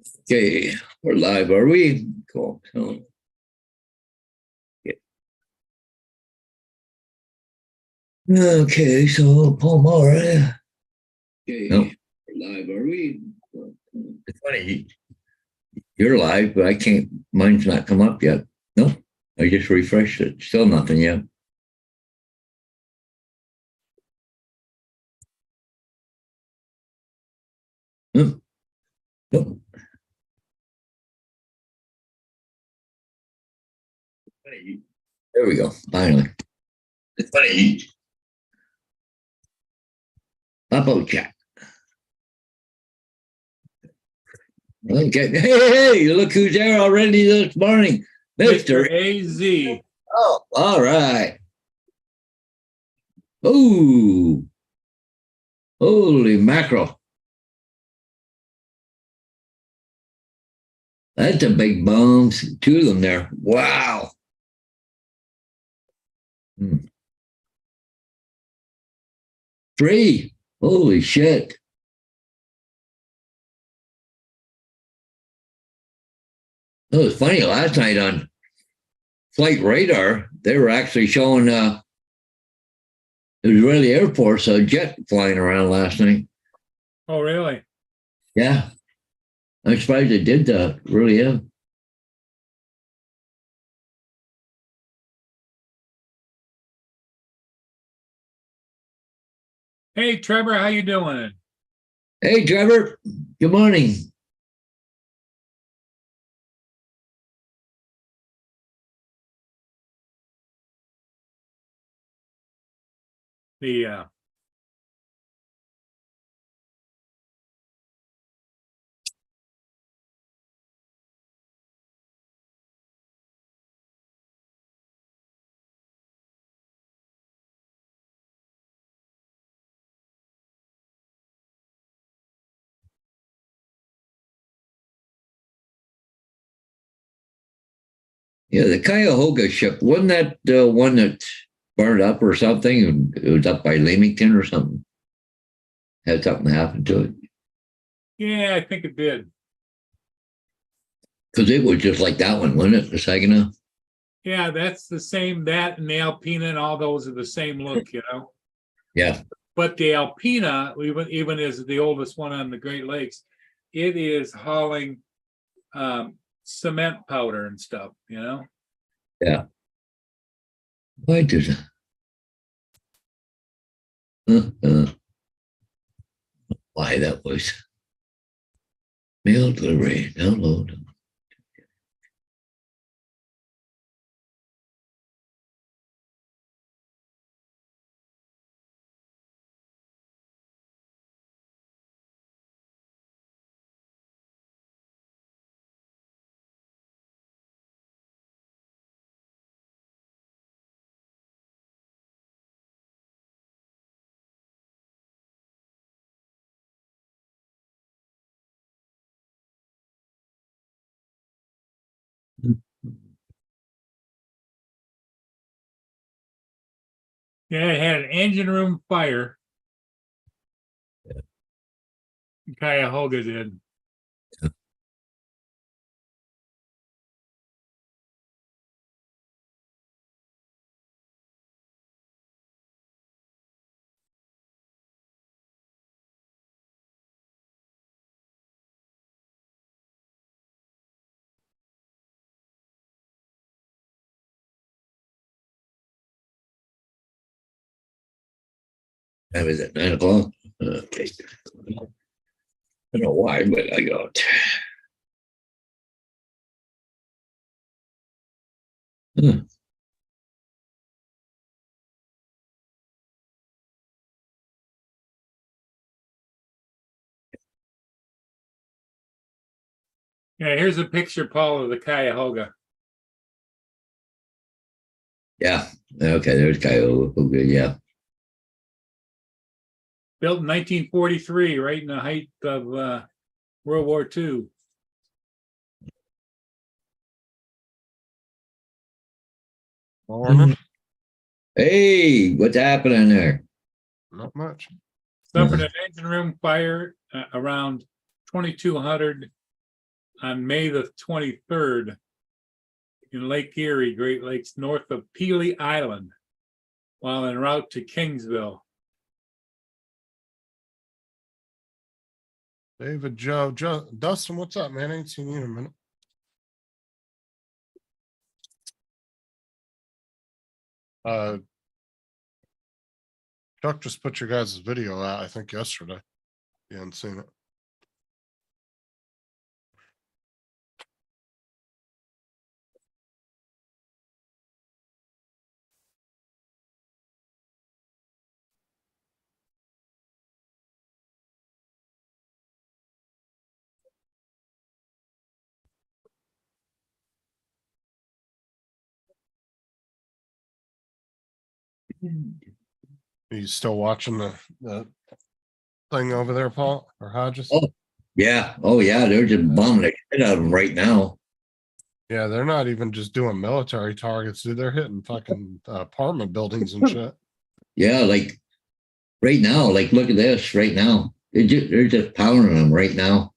Okay, we're live, are we? Cool. Yeah. Okay, so Paul Mara. Okay, no. We're live, are we? It's funny. You're live, but I can't. Mine's not come up yet. No, I just refreshed it. Still nothing yet. Nope. Nope. There we go. Finally. It's funny. Upload chat. Okay. Hey, look who's there already this morning. Mr. AZ. Oh, all right. Oh, holy mackerel. That's a big bombs. Two of them there. Wow. Three. Holy shit. It was funny last night on Flight Radar, they were actually showing it was Israeli Air Force a jet flying around last night. Oh, really? Yeah. I'm surprised they did that. Really am. Hey, Trevor, how you doing? Hey, Trevor. Good morning. The Yeah, the Cuyahoga ship, wasn't that the one that burned up or something? It was up by Leamington or something. Had something happen to it. Yeah, I think it did. Because it was just like that one, wasn't it? The Saginaw? Yeah, that's the same. That and the Alpina and all those are the same look, you know. Yeah. But the Alpina, even as the oldest one on the Great Lakes, it is hauling cement powder and stuff, you know. Yeah. Why did it? Why that was mail delivery, download. Yeah, it had an engine room fire. Yeah. Cuyahoga did. That was at 9 o'clock. Okay. I don't know why, but I got. Huh. Yeah, here's a picture, Paul, of the Cuyahoga. Yeah. Okay. There's Cuyahoga. Yeah. Built in 1943, right in the height of World War II. Morning. Hey, what's happening there? Not much. Suffered an engine room fire around 2200 on May the 23rd in Lake Erie, Great Lakes, north of Pelee Island, while en route to Kingsville. David, Joe, Dustin, what's up, man? I ain't seen you in a minute. Chuck just put your guys' video out, I think yesterday. You hadn't seen it. Are you still watching the thing over there, Paul or Hodges? Oh, yeah. Oh, yeah. They're just bombing the shit out of them right now. Yeah, they're not even just doing military targets, dude. They're hitting fucking apartment buildings and shit. Yeah, like right now, like look at this right now. They're just powering them right now.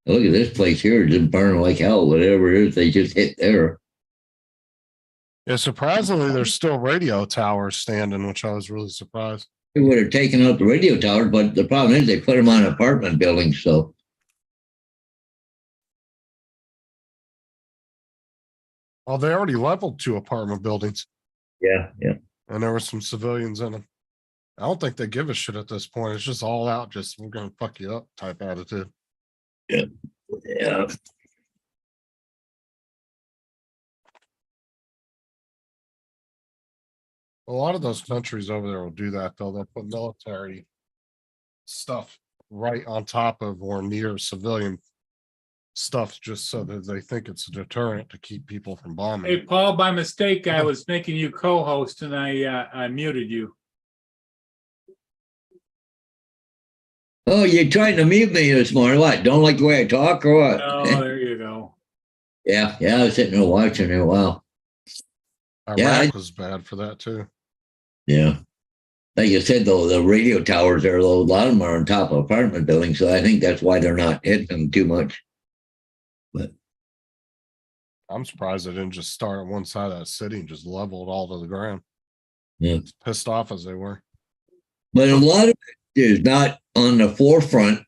Look at this place here, just burning like hell. Whatever it is, they just hit there. Yeah, surprisingly, there's still radio towers standing, which I was really surprised. They would have taken out the radio towers, but the problem is they put them on apartment buildings. So Oh, they already leveled 2 apartment buildings. yeah. And there were some civilians in them. I don't think they give a shit at this point. It's just all out, just we're gonna fuck you up type attitude. Yeah. A lot of those countries over there will do that, though. They'll put military stuff right on top of or near civilian stuff just so that they think it's a deterrent to keep people from bombing. Hey, Paul, by mistake, I was making you co-host and I muted you. Oh, you're trying to mute me this morning. What? Don't like the way I talk or what? Oh, there you go. Yeah. I was sitting there watching it. Wow. Iraq was bad for that too. Yeah. Like you said, though, the radio towers there, though, a lot of them are on top of apartment buildings. So I think that's why they're not hitting them too much. But I'm surprised they didn't just start at one side of that city and just level it all to the ground. yeah. As pissed off as they were. But a lot of it is not on the forefront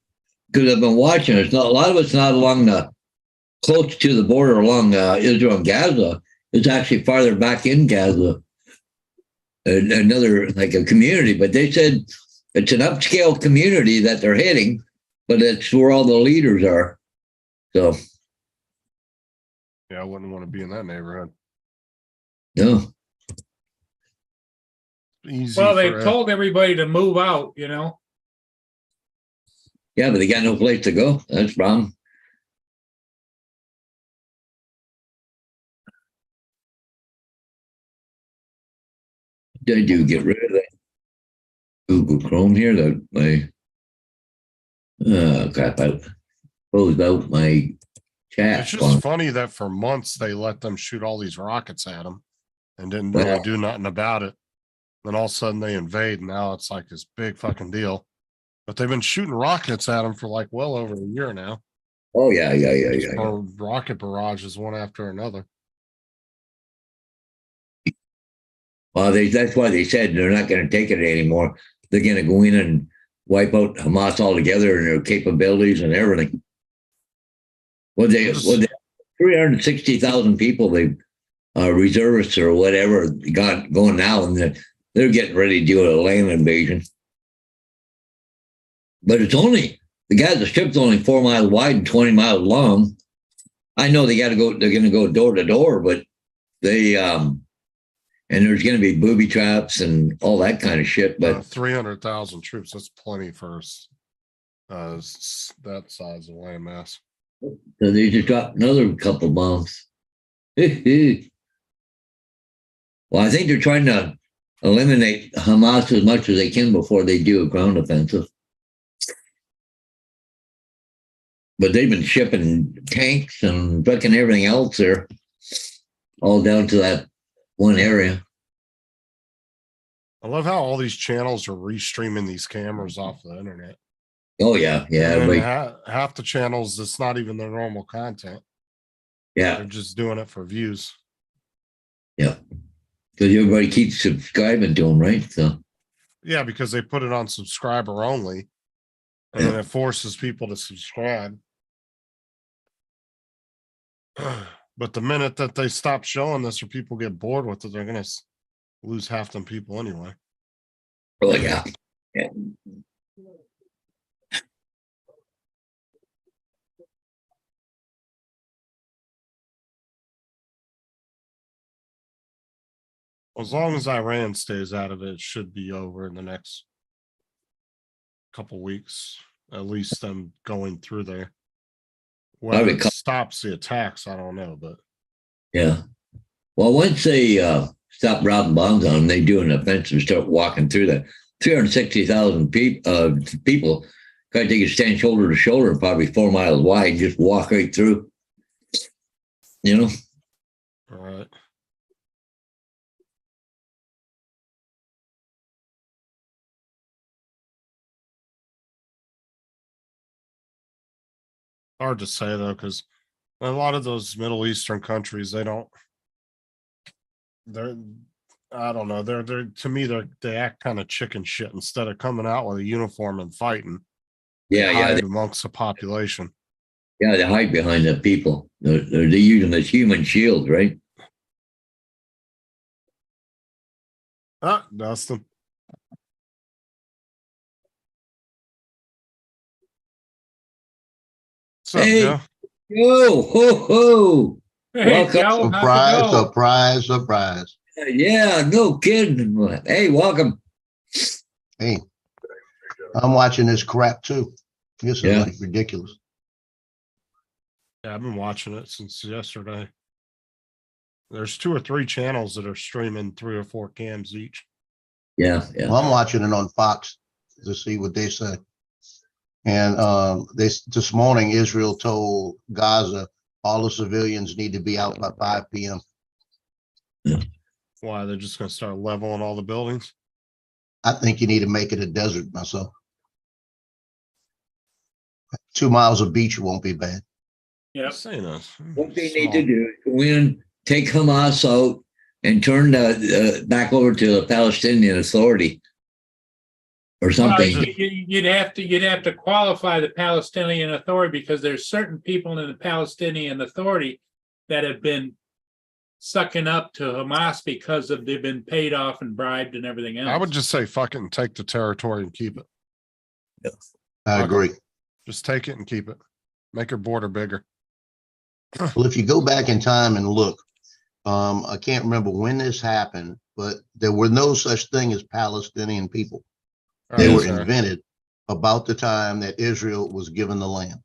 because I've been watching. It's not a lot of it's not along the close to the border along Israel and Gaza. It's actually farther back in Gaza, another like a community. But they said it's an upscale community that they're hitting, but it's where all the leaders are. So yeah, I wouldn't want to be in that neighborhood. no. Easy. Well, they told everybody to move out, you know. Yeah, but they got no place to go. That's the problem. I do get rid of that Google Chrome here. That my crap! I closed out my chat. It's just funny that for months they let them shoot all these rockets at them and didn't really do nothing about it. Then all of a sudden they invade. And now it's like this big fucking deal. But they've been shooting rockets at them for like well over a year now. Oh yeah. Rocket barrages one after another. Well, that's why they said they're not going to take it anymore. They're going to go in and wipe out Hamas altogether and their capabilities and everything. Well, they 360,000 people, they reservists or whatever, got going now, and they're getting ready to do a land invasion. But it's only the strip's only 4 miles wide and 20 miles long. I know they got to go. They're going to go door to door, but they and there's going to be booby traps and all that kind of shit. But 300,000 troops, that's plenty for that size of landmass. So they just dropped another couple bombs. Well, I think they're trying to eliminate Hamas as much as they can before they do a ground offensive. But they've been shipping tanks and fucking everything else there, all down to that one area. I love how all these channels are restreaming these cameras off the internet. Oh yeah. Half the channels, it's not even their normal content. Yeah, They're just doing it for views. yeah. Because everybody keeps subscribing to them, right? So Yeah, because they put it on subscriber only, and Yeah. then it forces people to subscribe. But the minute that they stop showing this or people get bored with it, they're gonna lose half them people anyway. oh yeah. Yeah. As long as Iran stays out of it, it should be over in the next couple weeks. At least them going through there. Whether it stops the attacks, I don't know, but Yeah. Well, once they stop dropping bombs on them, they do an offensive, start walking through that. 360,000 people. Guy they could stand shoulder to shoulder, probably 4 miles wide, just walk right through. You know? all right. Hard to say though, because a lot of those Middle Eastern countries, they're I don't know, they're to me they act kind of chicken shit instead of coming out with a uniform and fighting. Yeah, They yeah. hide amongst the population. Yeah, they hide behind the people. They're using this human shield, right? Ah, Dustin. What's up, Hey. Joe? Yo, ho, ho. Hey, Welcome. Joe, Surprise, how's it going? surprise, surprise. Yeah, no kidding. Hey, welcome. Hey, I'm watching this crap too. This is Yeah. like ridiculous. Yeah, I've been watching it since yesterday. There's 2 or 3 channels that are streaming 3 or 4 cams each. Yeah, yeah. Well, I'm watching it on Fox to see what they say. And this morning, Israel told Gaza all the civilians need to be out by 5 p.m. Why, they're just going to start leveling all the buildings? I think you need to make it a desert myself. 2 miles of beach won't be bad. Yep. Saying that. What they need to do is go in, take Hamas out, and turn back over to the Palestinian Authority or Well, something. you'd have to qualify the Palestinian Authority, because there's certain people in the Palestinian Authority that have been sucking up to Hamas because they've been paid off and bribed and everything else. I would just say fuck it and take the territory and keep it. I agree. Just take it and keep it. Make your border bigger. Well, if you go back in time and look, I can't remember when this happened, but there were no such thing as Palestinian people. They were invented about the time that Israel was given the land.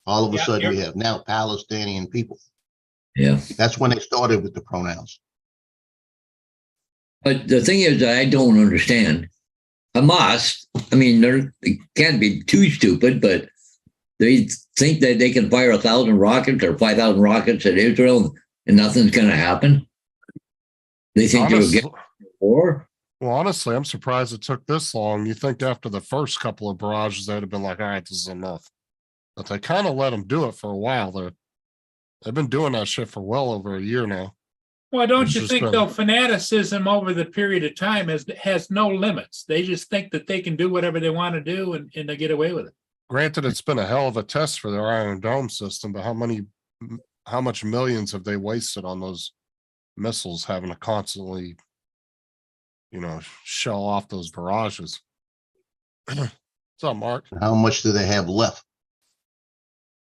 All of a sudden we have now Palestinian people. Yeah. That's when they started with the pronouns. But the thing is, I don't understand. Hamas, I mean, they can't be too stupid, but they think that they can fire 1,000 rockets or 5,000 rockets at Israel and nothing's going to happen. They think they'll get war. Well, honestly, I'm surprised it took this long. You think after the first couple of barrages, they'd have been like, all right, this is enough. But they kind of let them do it for a while. They've been doing that shit for well over a year now. Well, don't you think though, fanaticism over the period of time has no limits? They just think that they can do whatever they want to do and they get away with it. Granted, it's been a hell of a test for their Iron Dome system, but how much millions have they wasted on those missiles having to constantly, shell off those barrages? What's up, Mark? How much do they have left?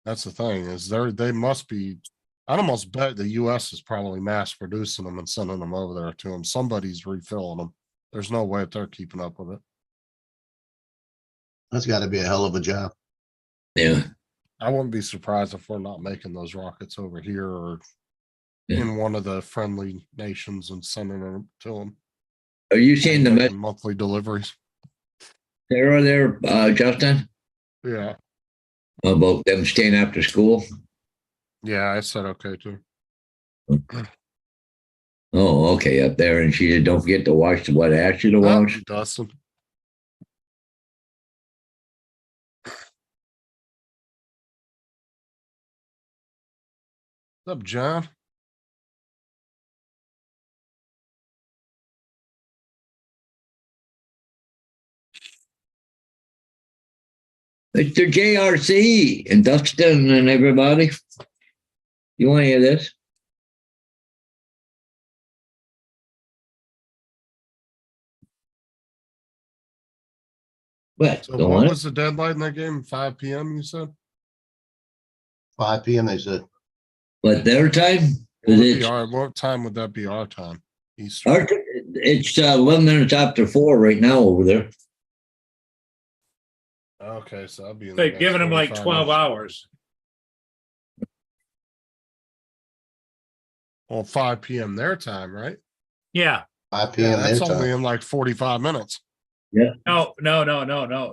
That's the thing, is they must be. I'd almost bet the US is probably mass producing them and sending them over there to them. Somebody's refilling them. There's no way that they're keeping up with it. That's got to be a hell of a job. Yeah. I wouldn't be surprised if we're not making those rockets over here or in one of the friendly nations and sending them to them. Are you seeing the monthly deliveries? There, Justin? Yeah. About them staying after school? Yeah, I said okay too. Oh, okay, up there. And she said, don't forget to wash what I asked you to wash. Dustin. What's up, John? Mr. JRC and Dustin and everybody. You want to hear this? What? So Don't what want was the deadline in that game? 5 PM, you said? 5 PM, they said. What, their time? What, would be It's, what time would that be our time? Eastern. it's 11 minutes after 4 right now over there. Okay, so that'd be in the They've next given them like 45 12 minutes. hours. Well, 5 PM their time, right? Yeah. 5 Yeah, PM their that's only time. in like 45 minutes. No.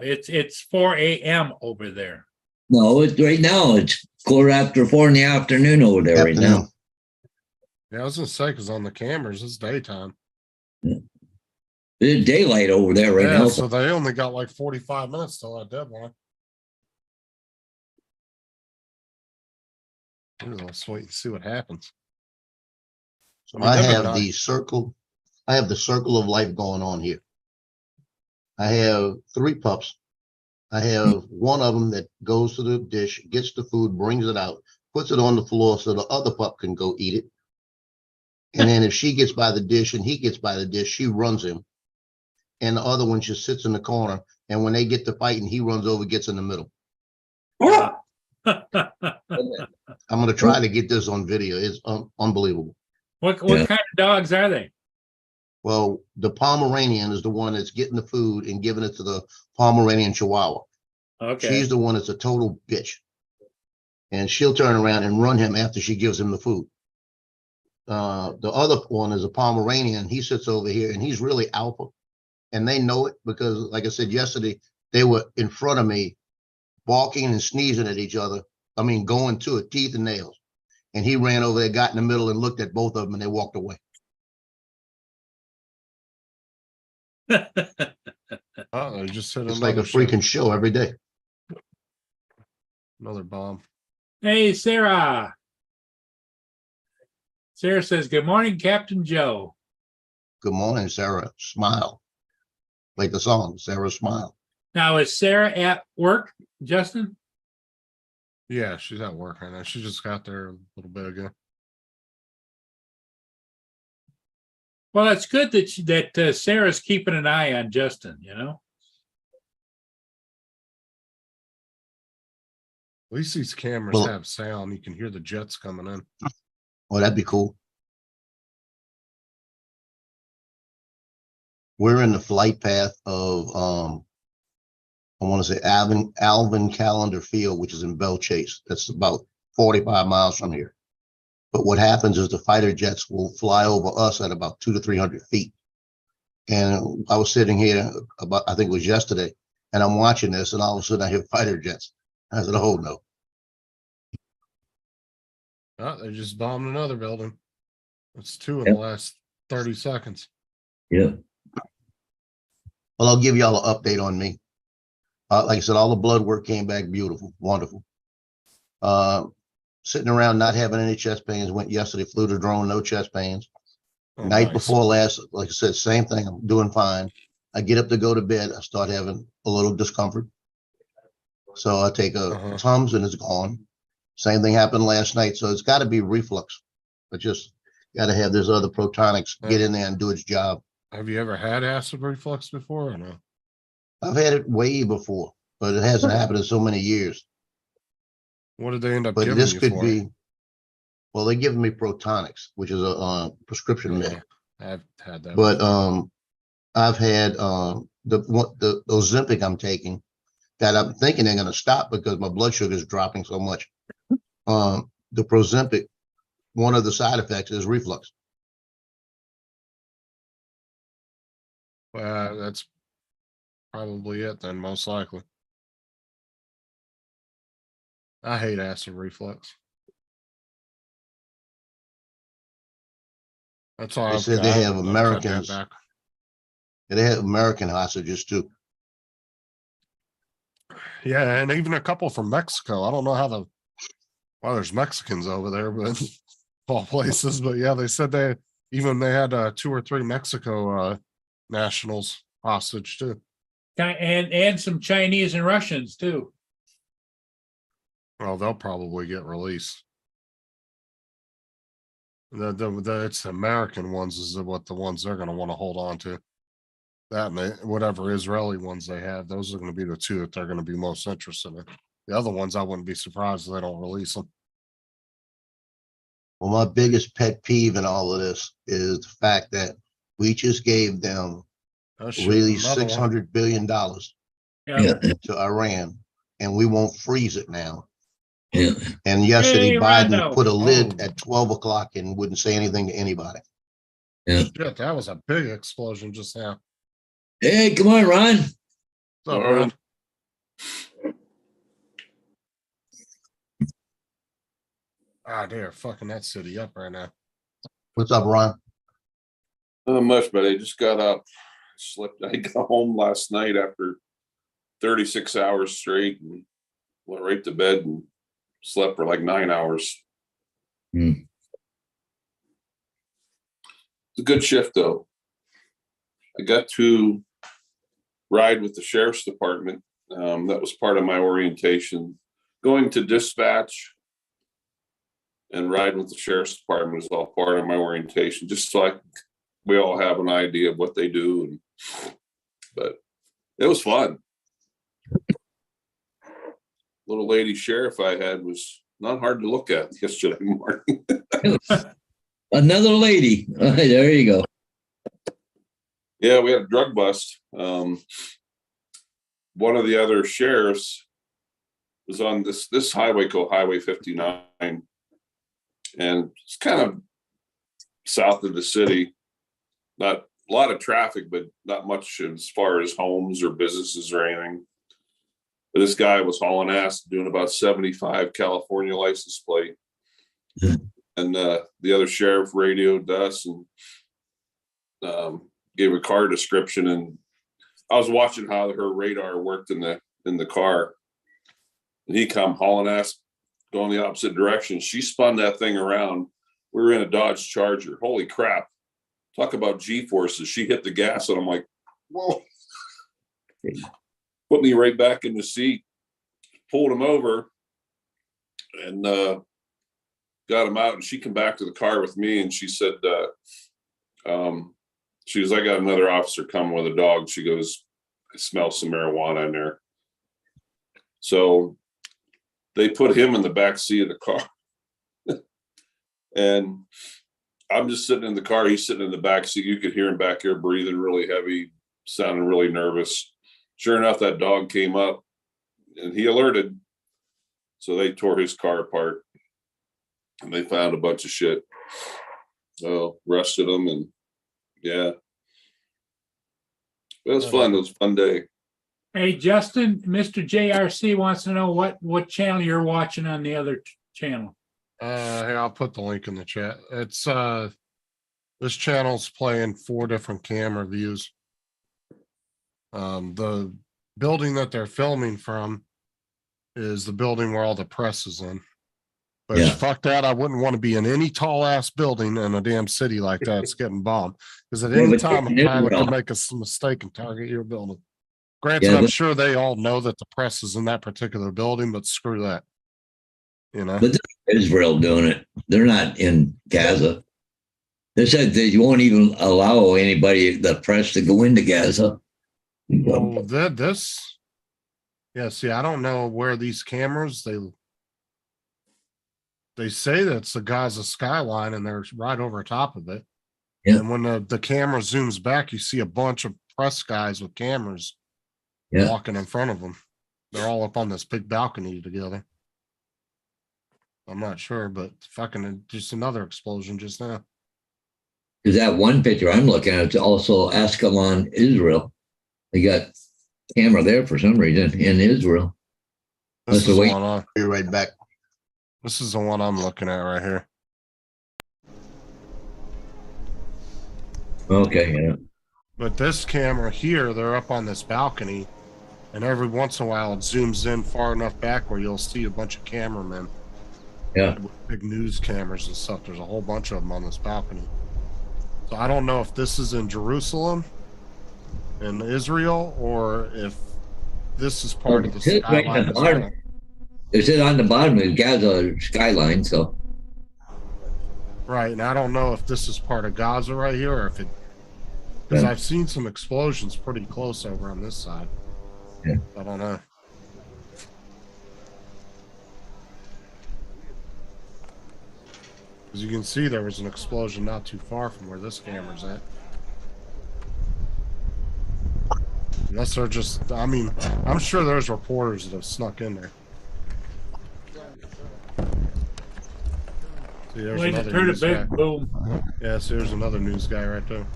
It's 4 a.m. over there. No, it's right now. It's 4:15 in the afternoon over there right now. Afternoon. Yeah, I was gonna say, because on the cameras, it's daytime. It's daylight over there right Yeah, now. so they only got like 45 minutes till that deadline. Let's wait and see what happens. So mean, I they've been have nice. the circle of life going on here. I have 3 pups. I have one of them that goes to the dish, gets the food, brings it out, puts it on the floor so the other pup can go eat it. And then if she gets by the dish and he gets by the dish, she runs him. And the other one just sits in the corner. And when they get to fighting, he runs over, gets in the middle. I'm going to try to get this on video. It's unbelievable. What Yeah. kind of dogs are they? Well, the Pomeranian is the one that's getting the food and giving it to the Pomeranian Chihuahua. Okay. She's the one that's a total bitch. And she'll turn around and run him after she gives him the food. The other one is a Pomeranian. He sits over here and he's really alpha. And they know it because, like I said yesterday, they were in front of me barking and sneezing at each other. I mean, going to it, teeth and nails. And he ran over there, got in the middle and looked at both of them and they walked away. They just hit It's like a another shot. freaking show every day. Another bomb. Hey, Sarah. Sarah says, "Good morning, Captain Joe." Good morning, Sarah. Smile. Like the song, Sarah Smile. Now, is Sarah at work, Justin? Yeah, she's at work right now. She just got there a little bit ago. Well, it's good that Sarah's keeping an eye on Justin, you know? At least these cameras Well- have sound. You can hear the jets coming in. Oh, that'd be cool. We're in the flight path of, I want to say Alvin Callender Field, which is in Belle Chase. That's about 45 miles from here. But what happens is the fighter jets will fly over us at about 200 to 300 feet. And I was sitting here about, I think it was yesterday, and I'm watching this, and all of a sudden I hear fighter jets. I said, oh no. Oh, they just bombed another building. That's 2 in Yep. the last 30 seconds. Yeah. Well, I'll give y'all an update on me. Like I said, all the blood work came back beautiful, wonderful. Sitting around not having any chest pains. Went yesterday, flew the drone, no chest pains. Oh, Night nice. before last, like I said, same thing. I'm doing fine. I get up to go to bed. I start having a little discomfort. So I take a Tums and it's gone. Same thing happened last night. So it's got to be reflux. But just got to have this other Protonics get in there and do its job. Have you ever had acid reflux before or no? I've had it way before, but it hasn't happened in so many years. What did they end up But giving this you could for? be, well, they give me Protonics, which is a prescription med. I've had that. But before. I've had the Ozempic I'm taking that I'm thinking they're going to stop because my blood sugar is dropping so much. The Prozempic, one of the side effects is reflux. That's probably it then, most likely. I hate acid reflux. That's all. They said they have Americans. They have American hostages too. Yeah, and even a couple from Mexico. I don't know how the Well, there's Mexicans over there, but all places. But yeah, they said they had 2 or 3 Mexico nationals hostage too. And some Chinese and Russians too. Well, they'll probably get released. It's the American ones is what the ones they're going to want to hold on to. That and whatever Israeli ones they have, those are going to be the 2 that they're going to be most interested in. The other ones, I wouldn't be surprised if they don't release them. Well, my biggest pet peeve in all of this is the fact that we just gave them really $600 billion to Iran, and we won't freeze it now. Yeah. And yesterday, Hey, Biden Rondo. put a lid at 12 o'clock and wouldn't say anything to anybody. Yeah. Shit, that was a big explosion just now. Hey, come on, Ron. What's up, Ron? Ah, they're fucking that city up right now. What's up, Ron? Not much, but I just got up, slept. I got home last night after 36 hours straight and went right to bed and slept for like 9 hours. Hmm. It's a good shift though. I got to ride with the sheriff's department. That was part of my orientation. Going to dispatch and riding with the sheriff's department is all part of my orientation, just so we all have an idea of what they do. But it was fun. Little lady sheriff I had was not hard to look at yesterday morning. Another lady. There you go. Yeah, we had a drug bust. One of the other sheriffs was on this highway called Highway 59. And it's kind of south of the city. Not a lot of traffic, but not much as far as homes or businesses or anything. But this guy was hauling ass, doing about 75 California license plate. Yeah. And the other sheriff radioed us and gave a car description. And I was watching how her radar worked in the car. And he come hauling ass, going the opposite direction. She spun that thing around. We were in a Dodge Charger. Holy crap. Talk about G-forces. She hit the gas and I'm like, whoa. Put me right back in the seat, pulled him over and got him out. And she came back to the car with me and she said, she goes, I got another officer coming with a dog. She goes, I smell some marijuana in there. So they put him in the back seat of the car. And I'm just sitting in the car. He's sitting in the back seat. You could hear him back here breathing really heavy, sounding really nervous. Sure enough, that dog came up and he alerted. So they tore his car apart and they found a bunch of shit. So arrested him and yeah. It was fun. It was a fun day. Hey, Justin, Mr. JRC wants to know what channel you're watching on the other channel. Here, I'll put the link in the chat. It's this channel's playing 4 different camera views. The building that they're filming from is the building where all the press is in. But Yeah. fuck that, I wouldn't want to be in any tall ass building in a damn city like that. It's getting bombed. Because at Yeah, any but time, a in pilot Israel- could make a mistake and target your building. Granted, Yeah, I'm but- sure they all know that the press is in that particular building, but screw that. You know? But Israel doing it. They're not in Gaza. They said they won't even allow anybody, the press, to go into Gaza. Well, see, I don't know where these cameras, they say that's the Gaza skyline and they're right over top of it. Yeah. And when the camera zooms back, you see a bunch of press guys with cameras Yeah. walking in front of them. They're all up on this big balcony together. I'm not sure, but fucking just another explosion just now. Because that one picture I'm looking at, it's also Ascalon, Israel. They got camera there for some reason in Israel. This That's the is the way- one Be right back. this is the one I'm looking at right here. Okay, yeah. But this camera here, they're up on this balcony, and every once in a while it zooms in far enough back where you'll see a bunch of cameramen Yeah. with big news cameras and stuff. There's a whole bunch of them on this balcony. So I don't know if this is in Jerusalem, in Israel, or if this is part of the It's right skyline. on the bottom. It says on the bottom of Gaza skyline, so. Right, and I don't know if this is part of Gaza right here, or if it, because Yeah. I've seen some explosions pretty close over on this side. Yeah. I don't know. As you can see, there was an explosion not too far from where this camera's at. Unless they're just, I mean, I'm sure there's reporters that have snuck in there. See, there's Wait to another turn it news guy. back, boom. Yeah, see, there's another news guy right there.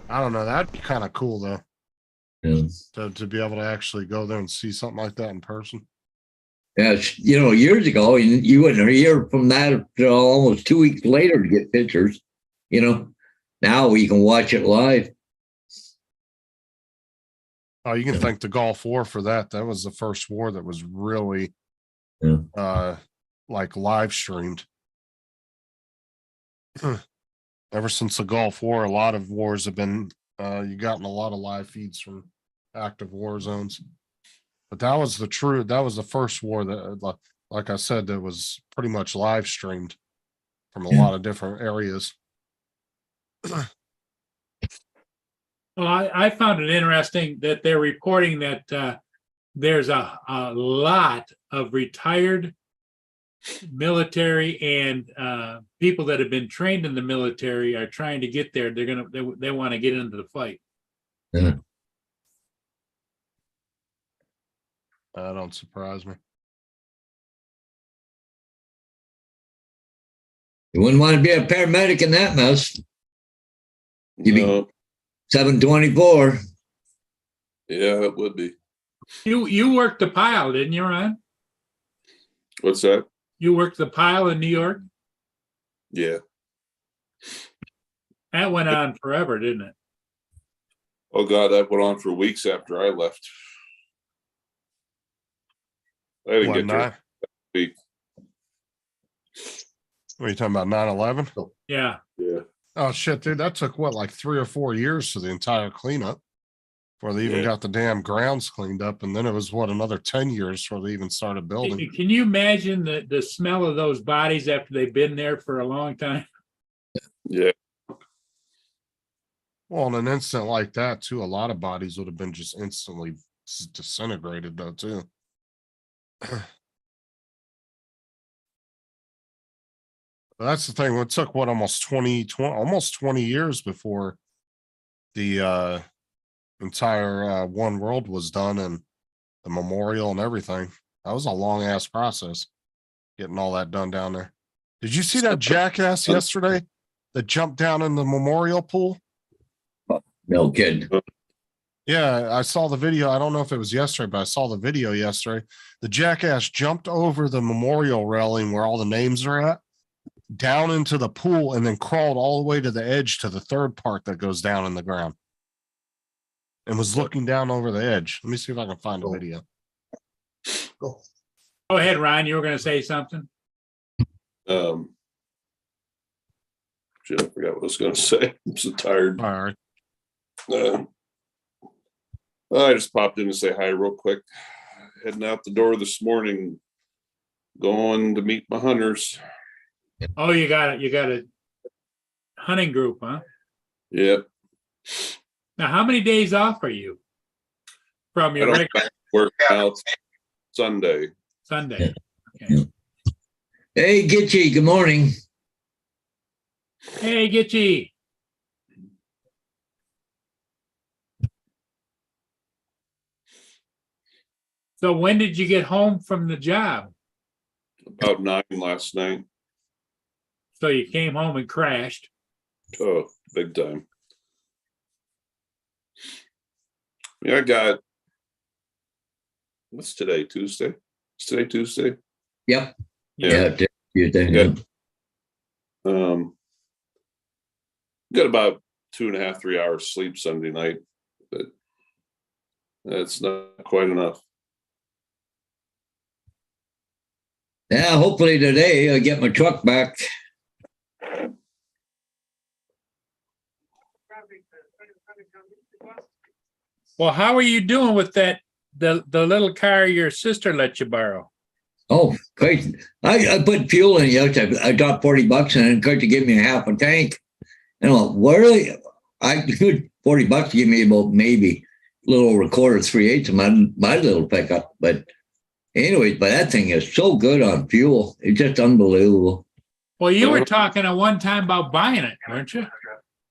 I don't know. That'd be kind of cool though, Yeah. to be able to actually go there and see something like that in person. Yeah, years ago, you wouldn't hear from that until almost 2 weeks later to get pictures. Now we can watch it live. Oh, you can thank the Gulf War for that. That was the first war that was really, Yeah. like live streamed. Ever since the Gulf War, a lot of wars have been, you gotten a lot of live feeds from active war zones. But that was the first war that, like I said, that was pretty much live streamed from a lot of different areas. Well, I found it interesting that they're reporting that there's a lot of retired military and people that have been trained in the military are trying to get there. They want to get into the fight. Yeah. That don't surprise me. You wouldn't want to be a paramedic in that mess. You'd be No, 724. yeah, it would be. You worked the pile, didn't you, Ron? What's that? You worked the pile in New York? Yeah. That went on forever, didn't it? Oh God, that went on for weeks after I left. I didn't What, get there. Week. What are you talking about? 9/11? Yeah. Yeah. Oh shit, dude, that took what, like 3 or 4 years for the entire cleanup before they even Yeah. got the damn grounds cleaned up, and then it was what, another 10 years before they even started building. Can you imagine the smell of those bodies after they've been there for a long time? Yeah. Well, in an instant like that, too, a lot of bodies would have been just instantly disintegrated, though, too. That's the thing. It took what, almost 20 years before the entire One World was done and the memorial and everything. That was a long ass process getting all that done down there. Did you see that jackass yesterday that jumped down in the memorial pool? No kidding. Yeah, I saw the video. I don't know if it was yesterday, but I saw the video yesterday. The jackass jumped over the memorial railing where all the names are at, down into the pool, and then crawled all the way to the edge to the third part that goes down in the ground and was looking down over the edge. Let me see if I can find a video. Go. Go ahead, Ryan. You were going to say something? Shit, I forgot what I was going to say. I'm so tired. All right. I just popped in to say hi real quick. Heading out the door this morning, going to meet my hunters. Oh, you got a hunting group, huh? Yep. Now, how many days off are you from I your don't regular work out Sunday. Sunday? Yeah. Okay. Hey, Gitchy, good morning. Hey, Gitchy. So when did you get home from the job? About 9 last night. So you came home and crashed. Oh, big time. Yeah, I got, what's today? Tuesday? Is today Tuesday? Yep. Yeah. Yeah. Got about 2.5, 3 hours sleep Sunday night, but That's not quite enough. Yeah, hopefully today I'll get my truck back. Well, how are you doing with that, the little car your sister let you borrow? Oh, crazy. I put fuel in it yesterday. I dropped $40 and it to give me a half a tank. And I'm like, what really? I could $40 to give me about maybe a little over a quarter, 3/8 of my little pickup. But anyways, but that thing is so good on fuel. It's just unbelievable. Well, you were talking at one time about buying it, weren't you?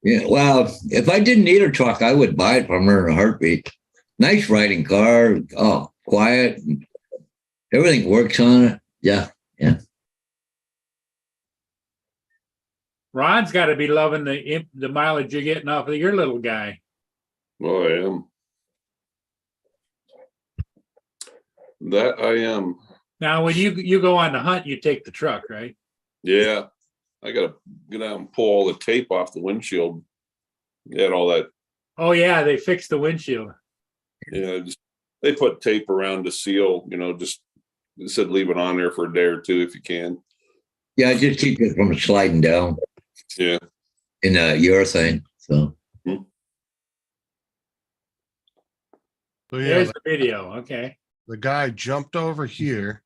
Yeah, well, if I didn't need a truck, I would buy it from her in a heartbeat. Nice riding car. Oh, quiet. Everything works on it. Yeah, yeah. Ron's got to be loving the mileage you're getting off of your little guy. Well, I am. That I am. Now, when you go on the hunt, you take the truck, right? Yeah. I gotta get out and pull all the tape off the windshield. Get all that. Oh yeah, they fixed the windshield. Yeah, they put tape around to seal, just it said leave it on there for a day or two if you can. Yeah, just keep it from sliding down. Yeah. In urethane. So. So yeah, There's the video. Okay. the guy jumped over here,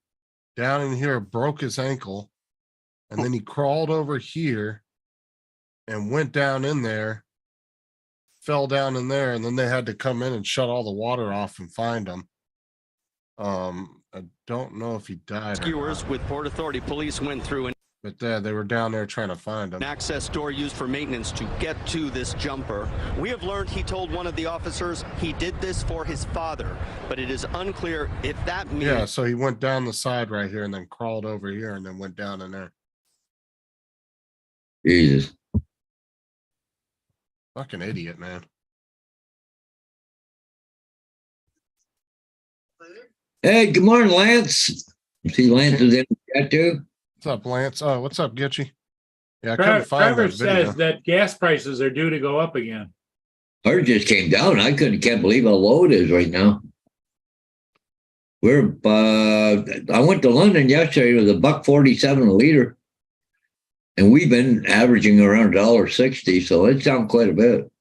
down in here, broke his ankle, and then he crawled over here and went down in there, fell down in there, and then they had to come in and shut all the water off and find him. I don't know if he died. Rescuers with Port Authority police went through But they were down there trying to find him. an access door used for maintenance to get to this jumper. We have learned he told one of the officers he did this for his father, but it is unclear if that means. Yeah, so he went down the side right here and then crawled over here and then went down in there. Jesus. Fucking idiot, man. Hey, good morning, Lance. See Lance is in the chat too. What's up, Lance? Oh, what's up, Gitchy? Yeah, I couldn't find Trevor that video. says that gas prices are due to go up again. Ours just came down. I can't believe how low it is right now. We're I went to London yesterday. It was $1.47 a liter. And we've been averaging around $1.60, so it's down quite a bit.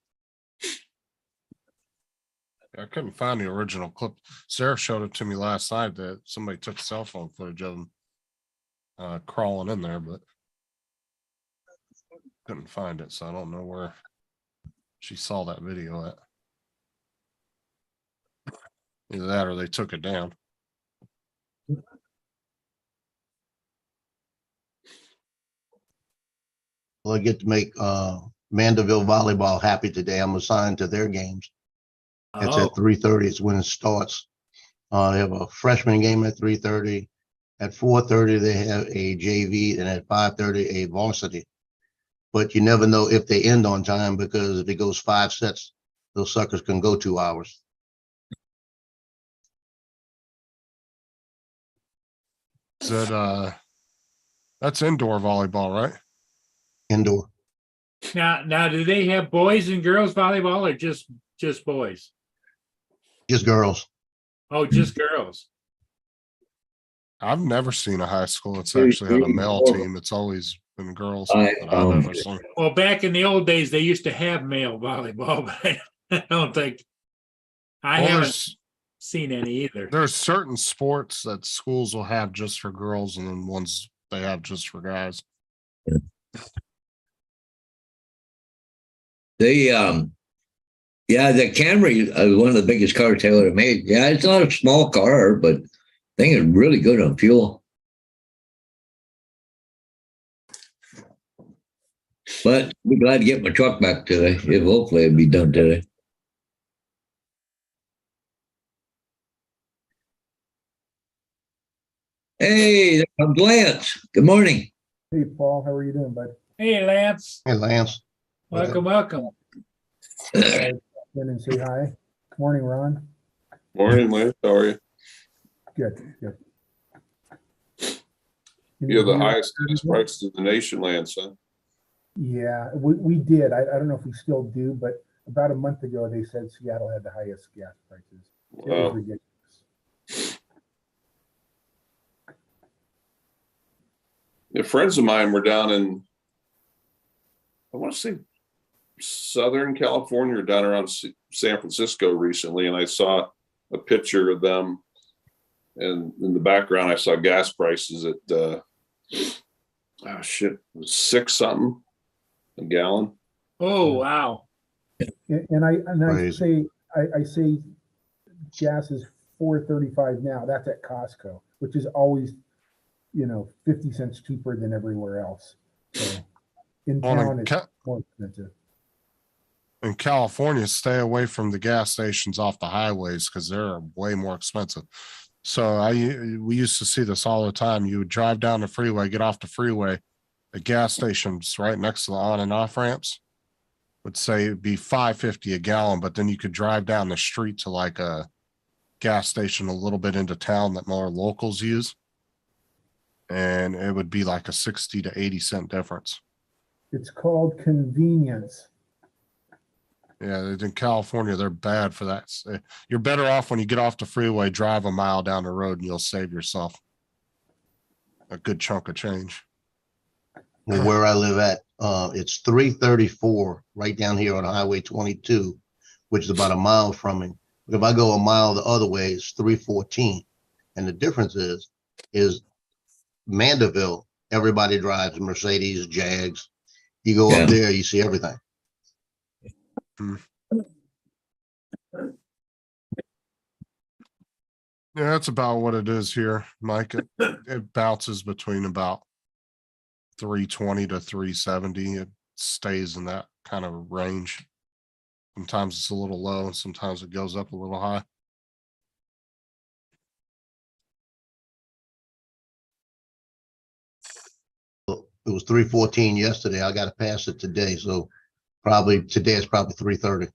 I couldn't find the original clip. Sarah showed it to me last night that somebody took cell phone footage of him crawling in there, but couldn't find it, so I don't know where she saw that video at. Either that or they took it down. Well, I get to make Mandeville volleyball happy today. I'm assigned to their games. It's Oh, at 3:30. It's when it starts. They have a freshman game at 3:30. At 4:30, they have a JV, and at 5:30, a varsity. But you never know if they end on time, because if it goes 5 sets, those suckers can go 2 hours. Is that that's indoor volleyball, right? Indoor. now do they have boys and girls volleyball or just boys? Just girls. Oh, just girls. I've never seen a high school that's actually had a male team. It's always been girls that I've ever seen. Well, back in the old days, they used to have male volleyball, but I don't think I Well, haven't seen any either. there's certain sports that schools will have just for girls and then ones they have just for guys. Yeah, the Camry is one of the biggest cars Taylor made. Yeah, it's not a small car, but I think it's really good on fuel. But I'll be glad to get my truck back today. Hopefully it'll be done today. Hey, there comes Lance. Good morning. Hey, Paul, how are you doing, bud? Hey, Lance. Hey, Lance. Welcome. In and say hi. Good morning, Ron. Morning, Lance. How are you? Good. You have the highest gas prices in the nation, Lance, huh? Yeah, we did. I don't know if we still do, but about a month ago, they said Seattle had the highest gas prices. was Wow. ridiculous. Yeah, friends of mine were down in, I want to say Southern California or down around San Francisco recently, and I saw a picture of them, and in the background I saw gas prices at oh shit, it was 6 something a gallon. Oh, wow. And I Crazy. say gas is $4.35 now. That's at Costco, which is always, 50 cents cheaper than everywhere else. So in Well, town, it's more expensive. In California, stay away from the gas stations off the highways because they're way more expensive. So we used to see this all the time. You would drive down the freeway, get off the freeway, the gas stations right next to the on and off ramps would say it'd be $5.50 a gallon, but then you could drive down the street to like a gas station a little bit into town that more locals use, and it would be like a 60 to 80 cent difference. It's called convenience. Yeah, in California, they're bad for that. You're better off when you get off the freeway, drive a mile down the road, and you'll save yourself a good chunk of change. Well, where I live at, it's 334 right down here on Highway 22, which is about a mile from me. But if I go a mile the other way, it's 314. And the difference is Mandeville, everybody drives Mercedes, Jags. You go up there, you see everything. Yeah, that's about what it is here, Mike. It bounces between about 320 to 370. It stays in that kind of range. Sometimes it's a little low and sometimes it goes up a little high. It was 314 yesterday. I got to pass it today. So probably today it's probably 330.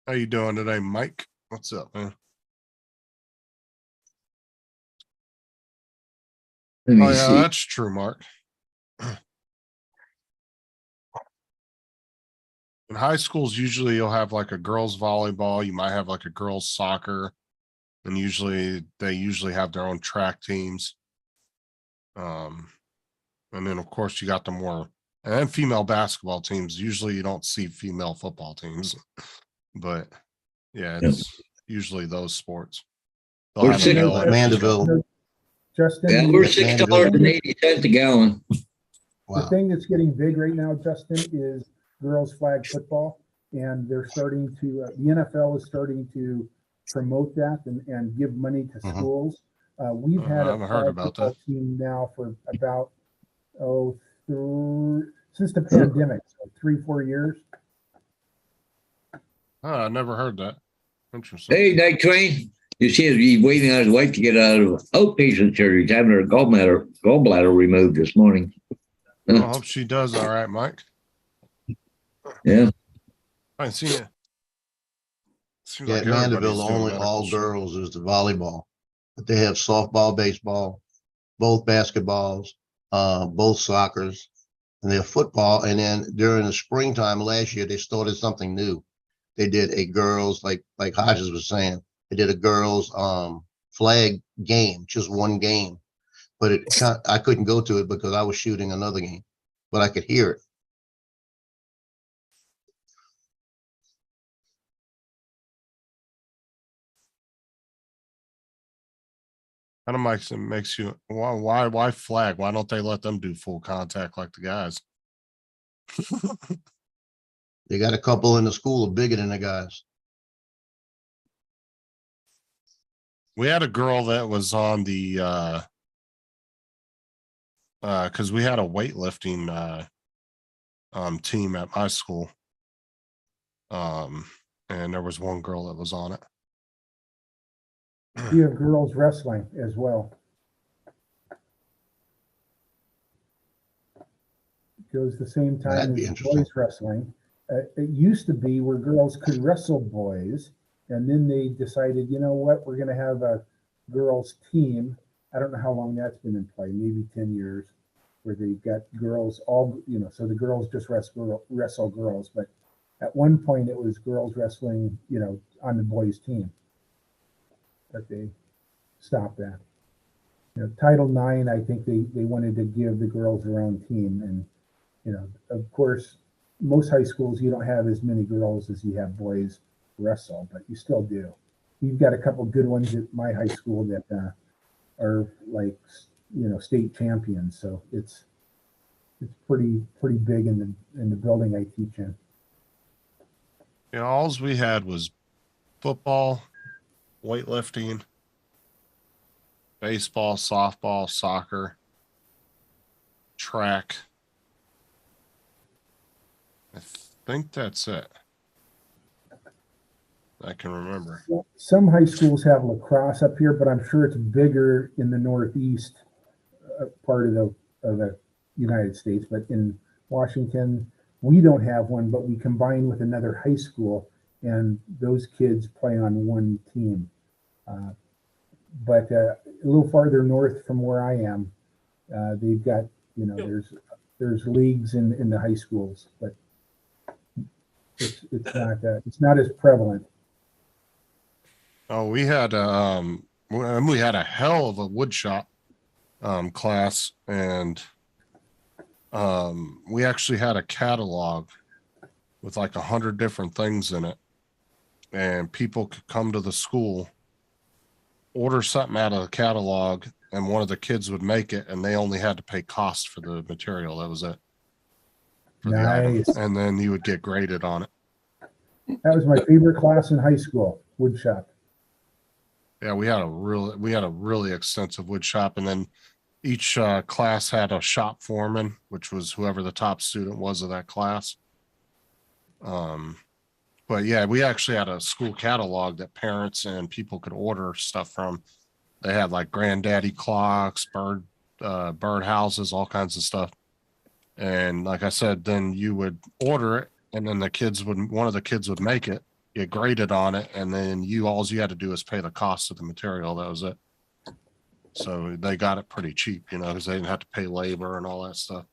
How you doing today, Mike? What's up, man? Let me Oh, yeah, see. that's true, Mark. In high schools, usually you'll have like a girls volleyball. You might have like a girls soccer, and they usually have their own track teams. And then of course you got the more and then female basketball teams. Usually you don't see female football teams, but yeah, it's usually those sports. They'll We're have a sick male of and Mandeville. female. Justin, Yeah, we're $6.80 a gallon. the Wow. thing that's getting big right now, Justin, is girls flag football. And they're starting to, the NFL is starting to promote that and give money to Mhm. schools. We've had I a haven't heard flag about football that. team now for about, since the pandemic, so 3-4 years. Oh, I never heard that. Interesting. Hey, Night Train. You see, he's waiting on his wife to get out of outpatient surgery. He's having her gallbladder removed this morning. I hope she does all right, Mike. Yeah. I ain't seen it. Seems Yeah, like at Mandeville, everybody's doing only medical all shit. girls is the volleyball, but they have softball, baseball, both basketballs, both soccers, and they have football. And then during the springtime last year, they started something new. They did a girls, like Hodges was saying, they did a girls flag game, just one game. But I couldn't go to it because I was shooting another game, but I could hear it. Kind of makes you why flag? Why don't they let them do full contact like the guys? They got a couple in the school are bigger than the guys. We had a girl that was on the because we had a weightlifting team at my school. And there was one girl that was on it. We have girls wrestling as well. It goes the same That'd time be as interesting. boys wrestling. It used to be where girls could wrestle boys, and then they decided, you know what, we're going to have a girls team. I don't know how long that's been in play, maybe 10 years, where they got girls all, so the girls just wrestle girls, but at one point it was girls wrestling, you know, on the boys team. But they stopped that. You know, Title IX, I think they wanted to give the girls their own team. And, you know, of course, most high schools, you don't have as many girls as you have boys wrestle, but you still do. We've got a couple good ones at my high school that are like, you know, state champions. So it's pretty big in the building I teach in. You know, all we had was football, weightlifting, baseball, softball, soccer, track. I think that's it. I can remember. Some high schools have lacrosse up here, but I'm sure it's bigger in the Northeast part of the United States. But in Washington, we don't have one, but we combine with another high school, and those kids play on one team. But a little farther north from where I am, they've got, you know, there's leagues in the high schools, but it's not as prevalent. Oh, we had a hell of a wood shop class, and we actually had a catalog with like 100 different things in it, and people could come to the school, order something out of the catalog, and one of the kids would make it, and they only had to pay cost for the material. That was it. For the item. Nice. And then you would get graded on it. That was my favorite class in high school, wood shop. Yeah, we had a really extensive wood shop, and then each class had a shop foreman, which was whoever the top student was of that class. But yeah, we actually had a school catalog that parents and people could order stuff from. They had like granddaddy clocks, bird houses, all kinds of stuff. And like I said, then you would order it, and then one of the kids would make it, get graded on it, and then all you had to do is pay the cost of the material. That was it. So they got it pretty cheap, you know, because they didn't have to pay labor and all that stuff.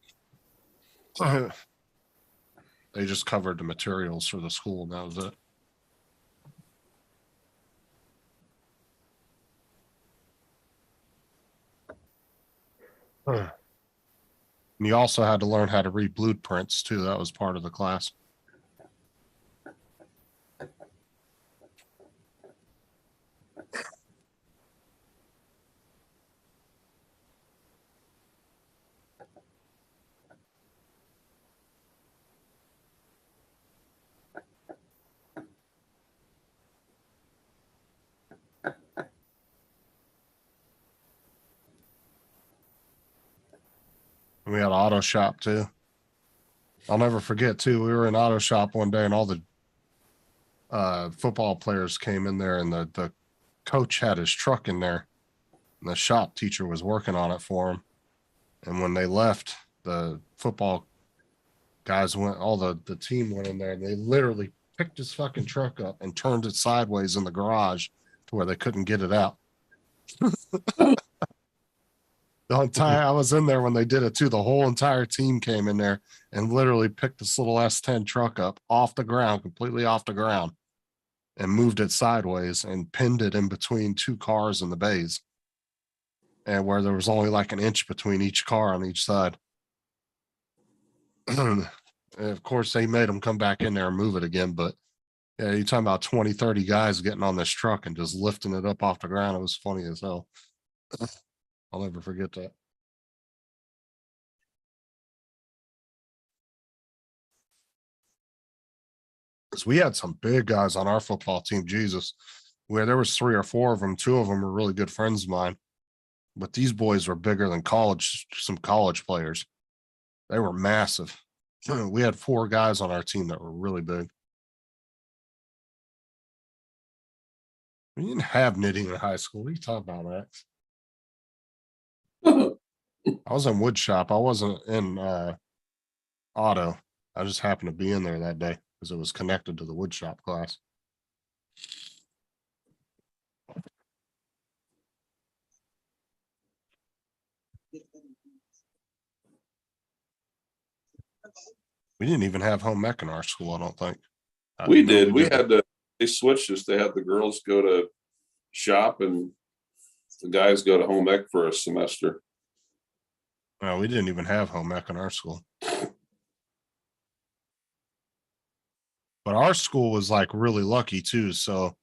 They just covered the materials for the school, and that was it. And you also had to learn how to read blueprints too. That was part of the class. We had auto shop too. I'll never forget too. We were in auto shop one day, and all the football players came in there, and the coach had his truck in there, and the shop teacher was working on it for him. And when they left, the football guys the team went in there, and they literally picked his fucking truck up and turned it sideways in the garage to where they couldn't get it out. I was in there when they did it too. The whole entire team came in there and literally picked this little S10 truck up off the ground, completely off the ground, and moved it sideways and pinned it in between two cars in the bays, and where there was only like an inch between each car on each side. And of course, they made them come back in there and move it again. But yeah, you're talking about 20, 30 guys getting on this truck and just lifting it up off the ground. It was funny as hell. I'll never forget that. Because we had some big guys on our football team, Jesus, where there was 3 or 4 of them. 2 of them were really good friends of mine. But these boys were bigger than some college players. They were massive. We had 4 guys on our team that were really big. We didn't have knitting in high school. What are you talking about, Max? I was in wood shop. I wasn't in auto. I just happened to be in there that day because it was connected to the wood shop class. We didn't even have home ec in our school, I don't think. We No, did. We didn't. had they switched us. They had the girls go to shop and the guys go to home ec for a semester. No, we didn't even have home ec in our school. But our school was like really lucky too. So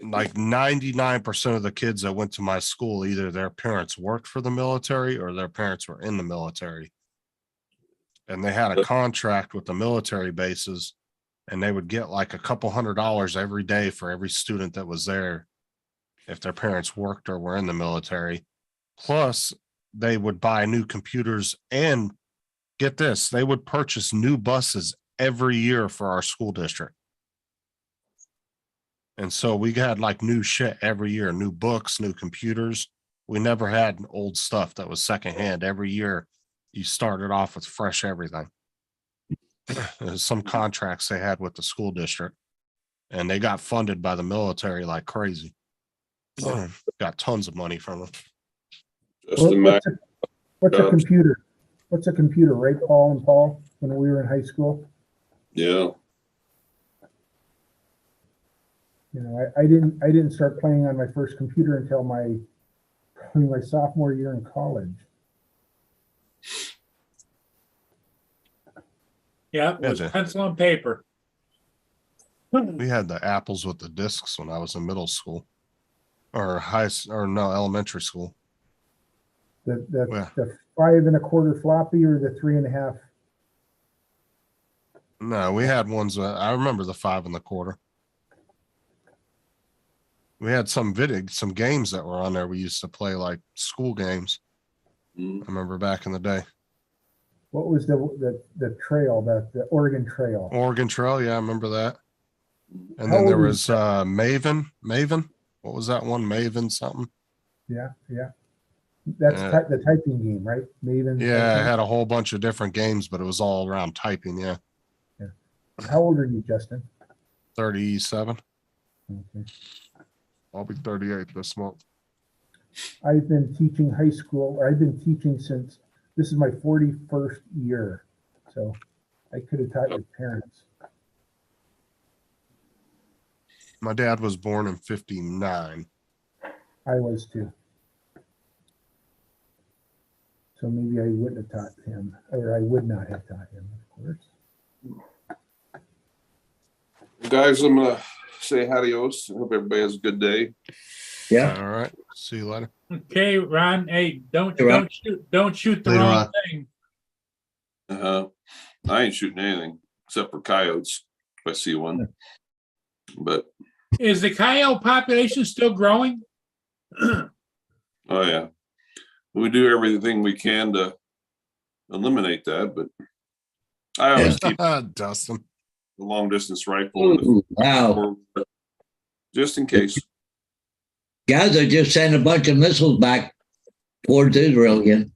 like 99% of the kids that went to my school, either their parents worked for the military or their parents were in the military. And they had a contract with the military bases, and they would get like a couple $100 every day for every student that was there if their parents worked or were in the military. Plus, they would buy new computers and get this, they would purchase new buses every year for our school district. And so we had like new shit every year, new books, new computers. We never had old stuff that was secondhand. Every year you started off with fresh everything. There's some contracts they had with the school district, and they got funded by the military like crazy. Got tons of money from them. Just imagine. What's a computer? What's a computer, right, Paul and Paul, when we were in high school? Yeah. You know, I didn't start playing on my first computer until probably my sophomore year in college. Yeah, it was Yeah. pencil and paper. We had the apples with the discs when I was in middle school or elementary school. The Yeah. the 5 1/4 floppy or the 3 1/2. No, we had ones. I remember the 5 1/4. We had some games that were on there. We used to play like school games. Mm. I remember back in the day. What was the trail, the Oregon Trail? Oregon Trail, yeah, I remember that. And How then there old was Maven. What was that one? Maven something. Yeah. That's the typing game, right? Maven. Yeah, I typing? had a whole bunch of different games, but it was all around typing. Yeah. How old are you, Justin? 37. Okay. I'll be 38 this month. I've been teaching high school. I've been teaching since this is my 41st year. So I could have taught your parents. My dad was born in 59. I was too. So maybe I wouldn't have taught him, or I would not have taught him, of course. Guys, I'm gonna say adios. I hope everybody has a good day. Yeah. All right. See you later. Okay, Ron. Hey, don't Hey, Ron. shoot the Later, wrong Ron. thing. I ain't shooting anything except for coyotes if I see one. But Is the coyote population still growing? oh yeah, we do everything we can to eliminate that. But I always keep Dustin. the long distance rifle Ooh, wow. just in case. Gaza just sent a bunch of missiles back towards Israel again.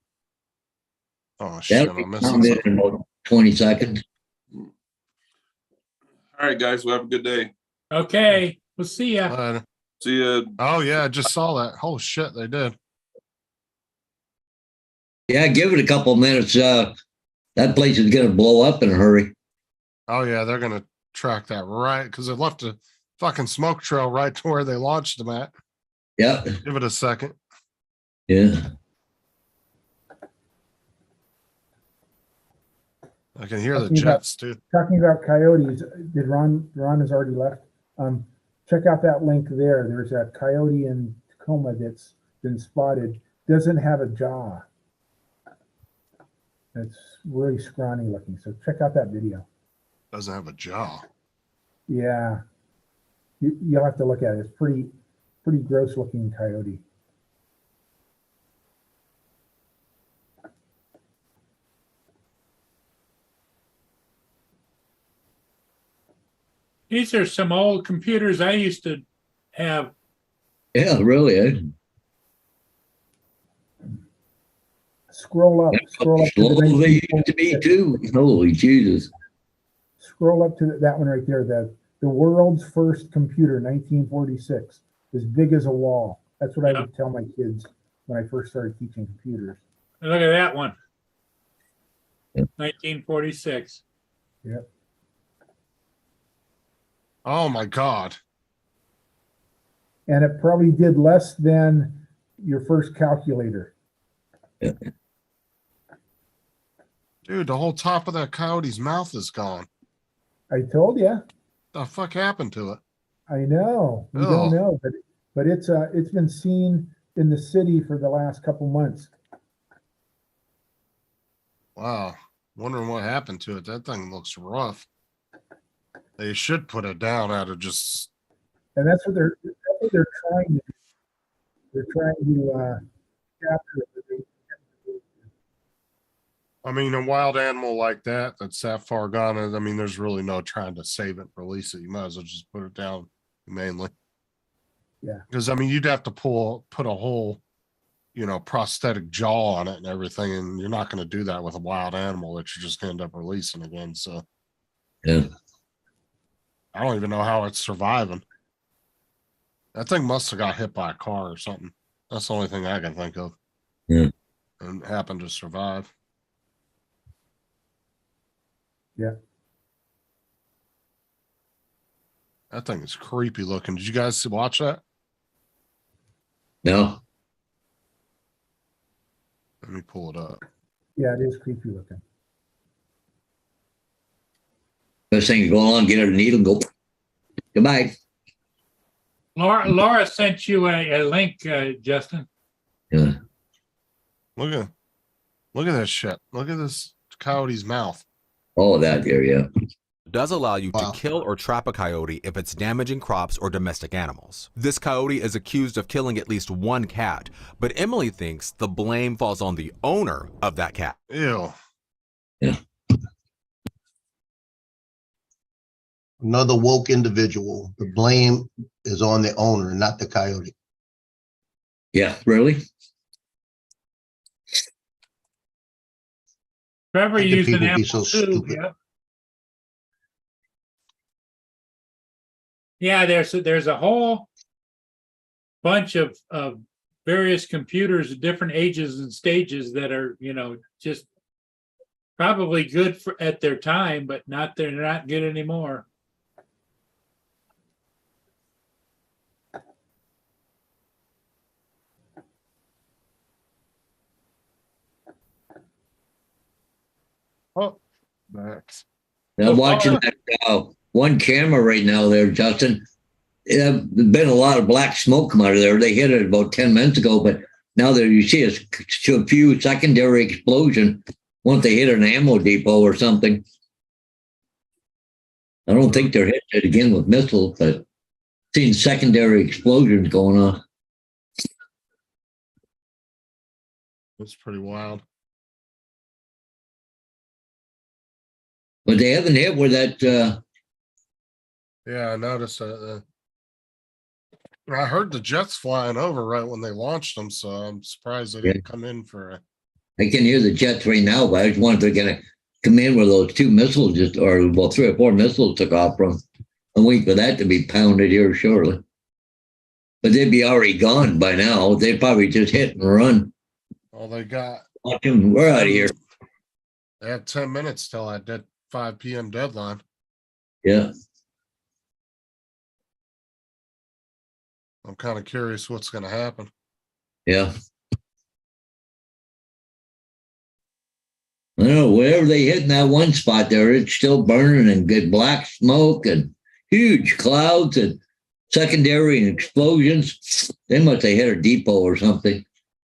Oh shit, That'll be I'm missing coming in something. about 20 seconds. All right, guys, we'll have a good day. Okay, we'll see ya. Later. See ya. Oh yeah, I just saw that. Oh shit, they did. Yeah, give it a couple minutes. That place is going to blow up in a hurry. Oh yeah, they're gonna track that right because they left a fucking smoke trail right to where they launched them at. Yeah. Give it a second. Yeah. I can hear the Talking about- jets too. Talking about coyotes, did Ron has already left. Check out that link there. There's a coyote in Tacoma that's been spotted. Doesn't have a jaw. It's really scrawny looking. So check out that video. Doesn't have a jaw. Yeah. You'll have to look at it. It's pretty gross looking coyote. These are some old computers I used to have. Yeah, really. Scroll up to Slow the they used to be too. Holy Jesus. Scroll up to that one right there. The world's first computer, 1946, as big as a wall. That's what I would tell my kids when I first started teaching computers. Look at that one. 1946. Yep. Oh my God. And it probably did less than your first calculator. Dude, the whole top of that coyote's mouth is gone. I told you. The fuck happened to it? I know. We Oh. don't know, but it's been seen in the city for the last couple months. Wow. Wondering what happened to it. That thing looks rough. They should put it down out of just. And that's what they're trying to do. They're trying to capture it. I mean, a wild animal like that, that's that far gone. I mean, there's really no trying to save it, release it. You might as well just put it down mainly. Yeah. Because I mean, you'd have to put a whole, prosthetic jaw on it and everything, and you're not going to do that with a wild animal that you just end up releasing again. So Yeah. I don't even know how it's surviving. That thing must have got hit by a car or something. That's the only thing I can think of. Yeah. And happened to survive. Yeah. That thing is creepy looking. Did you guys watch that? No. Let me pull it up. Yeah, it is creepy looking. Best thing to go along, get her a needle and go. Goodbye. Laura sent you a link, Justin. Yeah. Look at this shit. Look at this coyote's mouth. Oh, that there, yeah. Does allow you Wow. to kill or trap a coyote if it's damaging crops or domestic animals. This coyote is accused of killing at least one cat, but Emily thinks the blame falls on the owner of that cat. Ew. Yeah. Another woke individual. The blame is on the owner, not the coyote. Yeah, really? Trevor How could used an people be apple so too. stupid? Yeah. Yeah, there's a whole bunch of various computers at different ages and stages that are, just probably good at their time, but they're not good anymore. Oh, Max. I'm watching that one camera right now there, Justin. There's been a lot of black smoke come out of there. They hit it about 10 minutes ago, but now there you see a few secondary explosion once they hit an ammo depot or something. I don't think they're hitting it again with missiles, but seen secondary explosions going on. That's pretty wild. But they haven't hit where that. Yeah, I noticed that. I heard the jets flying over right when they launched them, so I'm surprised they didn't come in for I can hear the jets right now, but I just wonder if they're going to come in where those two missiles or 3 or 4 missiles took off from. I'm waiting for that to be pounded here shortly. But they'd be already gone by now. They'd probably just hit and run. all they got. Watch them. We're out of here. They had 10 minutes till that 5 p.m. deadline. Yeah. I'm kind of curious what's going to happen. Yeah. I don't know, wherever they hit in that one spot there, it's still burning and good black smoke and huge clouds and secondary and explosions. They must have hit a depot or something,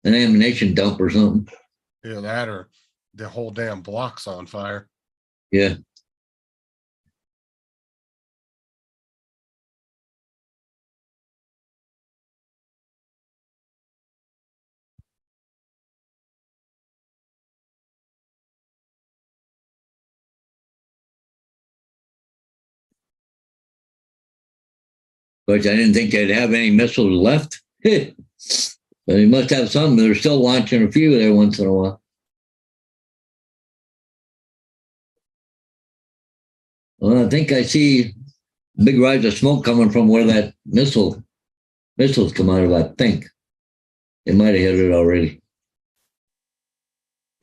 an ammunition dump or something. Yeah, that or the whole damn block's on fire. Yeah. But I didn't think they'd have any missiles left. But they must have some. They're still launching a few there once in a while. Well, I think I see a big rise of smoke coming from where that missiles come out of, I think. They might have hit it already.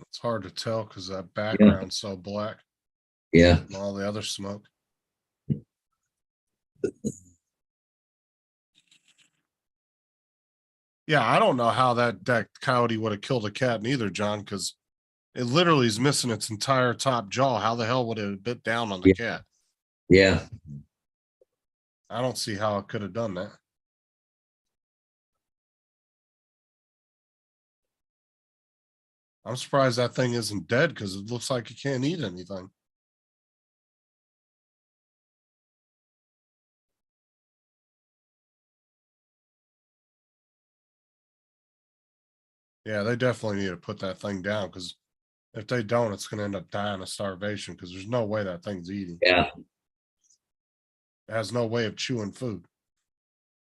It's hard to tell because that background's so black Yeah. and all the other smoke. Yeah, I don't know how that coyote would have killed a cat neither, John, because it literally is missing its entire top jaw. How the hell would it have bit down on the cat? Yeah. I don't see how it could have done that. I'm surprised that thing isn't dead because it looks like it can't eat anything. Yeah, they definitely need to put that thing down because if they don't, it's going to end up dying of starvation because there's no way that thing's eating. Yeah. It has no way of chewing food.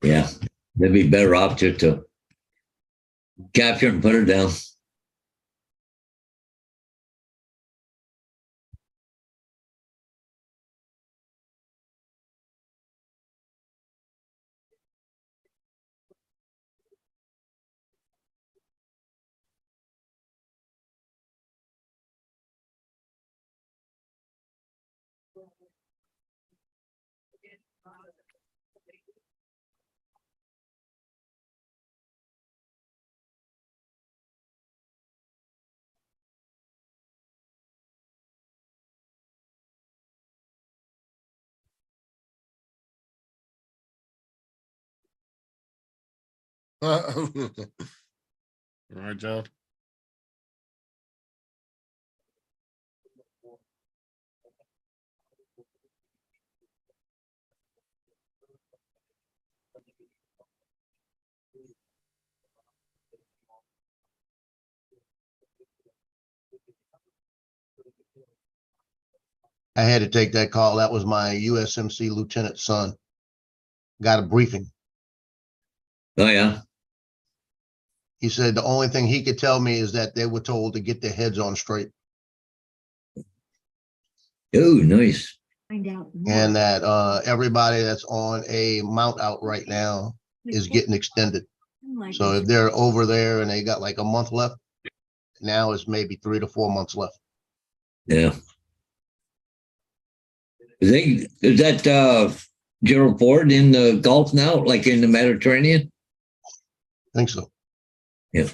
Yeah. They'd be better off just to capture it and put it down. All right, John. I had to take that call. That was my USMC lieutenant's son. Got a briefing. Oh, yeah. He said the only thing he could tell me is that they were told to get their heads on straight. Oh, nice. Find out more. And that everybody that's on a mount out right now is getting extended. So if they're over there and they got like a month left, now it's maybe 3 to 4 months left. Yeah. Is that Gerald Ford in the Gulf now, like in the Mediterranean? I think so. Yeah.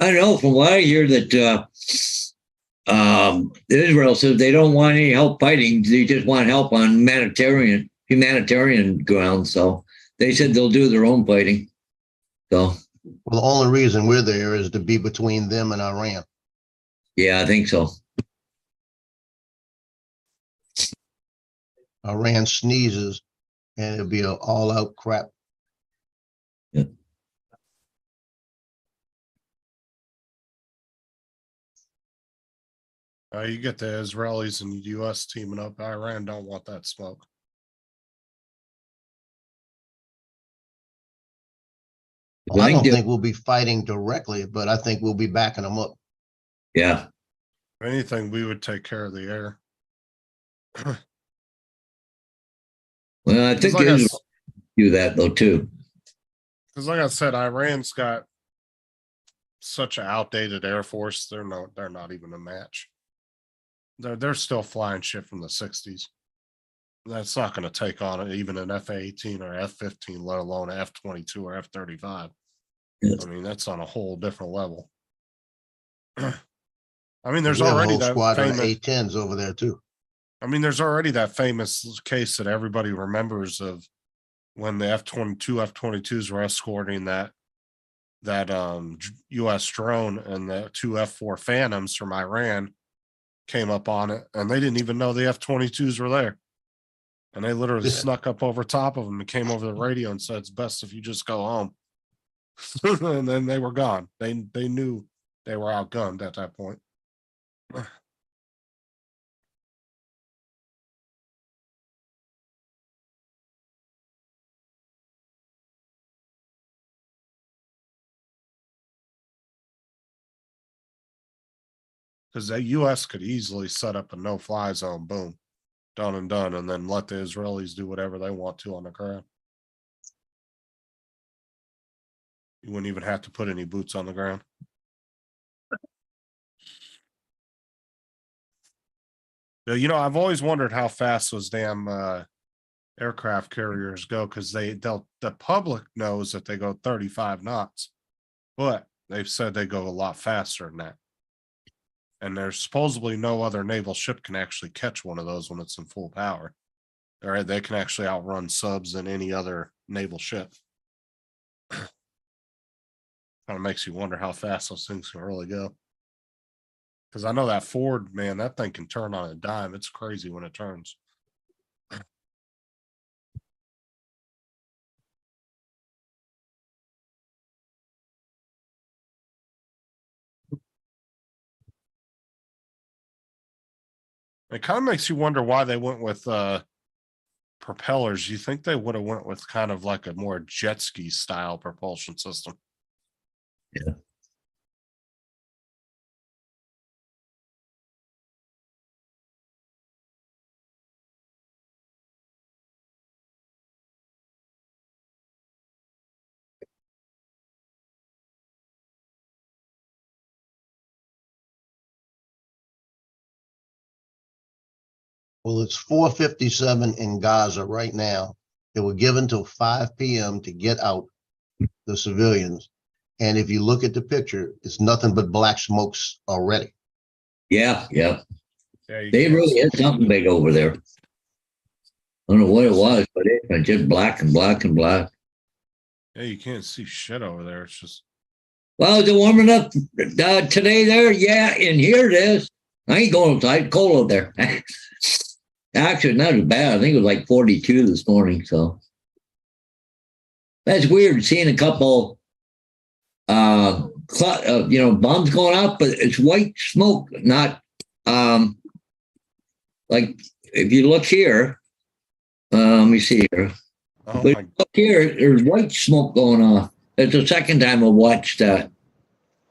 I don't know. From what I hear, that Israel says they don't want any help fighting. They just want help on humanitarian grounds. So they said they'll do their own fighting. So. Well, the only reason we're there is to be between them and Iran. Yeah, I think so. Iran sneezes and it'll be an all-out crap. Yeah. You get the Israelis and the U.S. teaming up. Iran don't want that smoke. Well, I don't think we'll be fighting directly, but I think we'll be backing them up. Yeah. If anything, we would take care of the air. Well, I think like Israel do that though too. Because like I said, Iran's got such an outdated air force. They're not even a match. They're still flying shit from the 60s. That's not going to take on even an F-18 or F-15, let alone F-22 or F-35. Yes. I mean, that's on a whole different level. I mean, there's We have a already whole that squadron of famous A-10s over there too. I mean, there's already that famous case that everybody remembers of when the F-22, F-22s were escorting that U.S. drone, and the 2 F-4 Phantoms from Iran came up on it, and they didn't even know the F-22s were there. And they literally snuck up over top of them and came over the radio and said, "It's best if you just go home." And then they were gone. They knew they were outgunned at that point. Because the U.S. could easily set up a no-fly zone, boom, done and done, and then let the Israelis do whatever they want to on the ground. You wouldn't even have to put any boots on the ground. You know, I've always wondered how fast those damn aircraft carriers go, because the public knows that they go 35 knots, but they've said they go a lot faster than that. And there's supposedly no other naval ship can actually catch one of those when it's in full power. All right, they can actually outrun subs and any other naval ship. Kind of makes you wonder how fast those things can really go. Because I know that Ford, man, that thing can turn on a dime. It's crazy when it turns. It kind of makes you wonder why they went with propellers. You think they would have went with kind of like a more jet ski style propulsion system? Yeah. Well, it's 4:57 in Gaza right now. They were given till 5 p.m. to get out, the civilians. And if you look at the picture, it's nothing but black smokes already. Yeah. Yeah, They really had something big over there. I don't know what it was, but it's just black and black and black. Yeah, you can't see shit over there. It's just. Well, is it warm enough today there? Yeah, in here it is. I ain't going outside. Cold out there. Actually, not as bad. I think it was like 42 this morning. So that's weird seeing a couple, bombs going up, but it's white smoke, not like if you look here. Let me see here. Oh But my. look here, there's white smoke going off. It's the second time I watched that.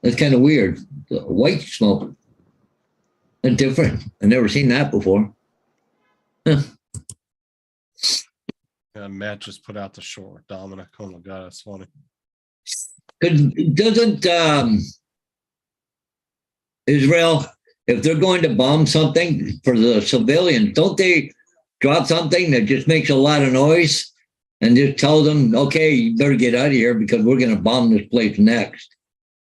That's kind of weird. The white smoke. That's different. I've never seen that before. Huh. Yeah, Matt just put out the short Dominic. Oh my god, that's funny. Because doesn't Israel, if they're going to bomb something for the civilians, don't they drop something that just makes a lot of noise and just tell them, okay, you better get out of here because we're going to bomb this place next?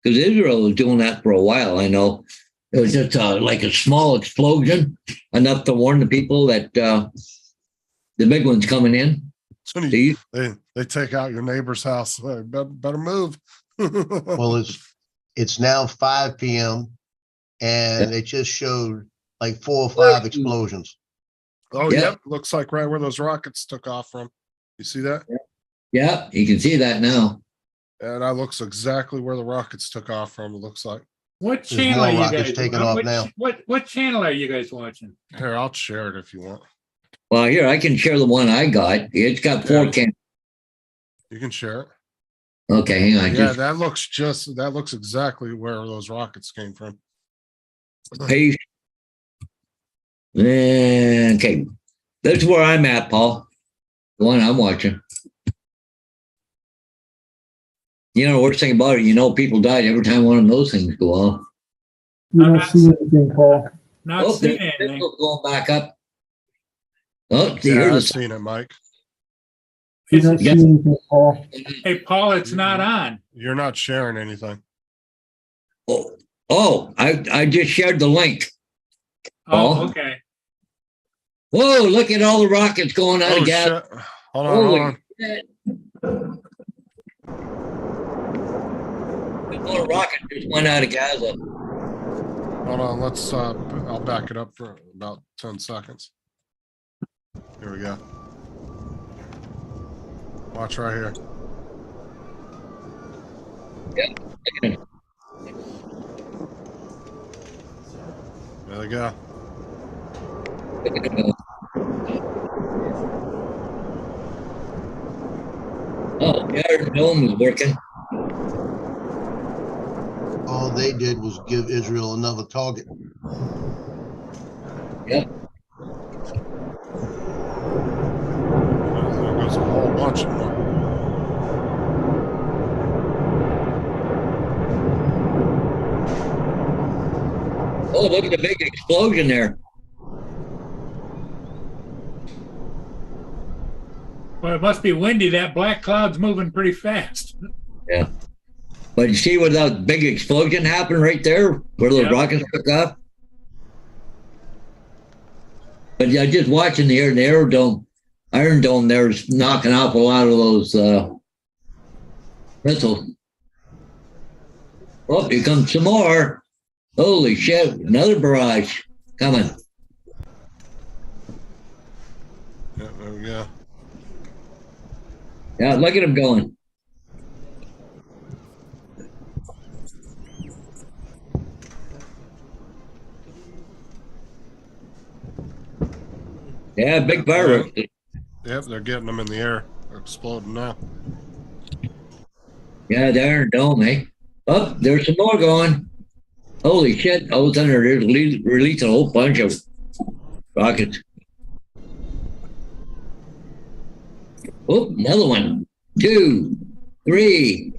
Because Israel was doing that for a while, I know. It was just like a small explosion, enough to warn the people that the big one's coming in. So they take out your neighbor's house. Better move. Well, it's now 5 p.m. and they just showed like 4 or 5 explosions. Oh, Yeah. yep. Looks like right where those rockets took off from. You see that? Yeah, you can see that now. And that looks exactly where the rockets took off from, it looks like. What There's channel more are you rockets guys? taking off now. What channel are you guys watching? Here, I'll share it if you want. Well, here, I can share the one I got. It's got 4 cams. You can share it. Okay, hang on. Yeah, Just that looks exactly where those rockets came from. paste. Okay. That's where I'm at, Paul. The one I'm watching. You know, the worst thing about it, people died every time one of those things go off. You don't see anything, Paul. Not Oh, seeing there's anything. going back up. Oh, see, Yeah, here's I've the seen it, Mike. You don't see Yeah. anything, Paul. Hey, Paul, it's not on. You're not sharing anything. I just shared the link. Oh, Oh. okay. Whoa, look at all the rockets going out Oh, of gas. shit. Hold on, hold Holy on. shit. All the rockets just went out of Gaza. Hold on, let's I'll back it up for about 10 seconds. Here we go. Watch right here. There they go. Oh, the Iron Dome is working. All they did was give Israel another target. Yep. There goes a whole bunch of them. Oh, look at the big explosion there. Well, it must be windy. That black cloud's moving pretty fast. Yeah. But you see where that big explosion happened right there, where those rockets took off? But yeah, just watching the Iron Dome there's knocking off a lot of those missiles. Oh, here comes some more. Holy shit, another barrage coming. Yeah, there we go. Yeah, look at him going. Yeah, big fireworks. Yep, they're getting them in the air. They're exploding now. Yeah, the Iron Dome, eh? Oh, there's some more going. Holy shit. All of a sudden, they're releasing a whole bunch of rockets. Oh, another one. 2, 3.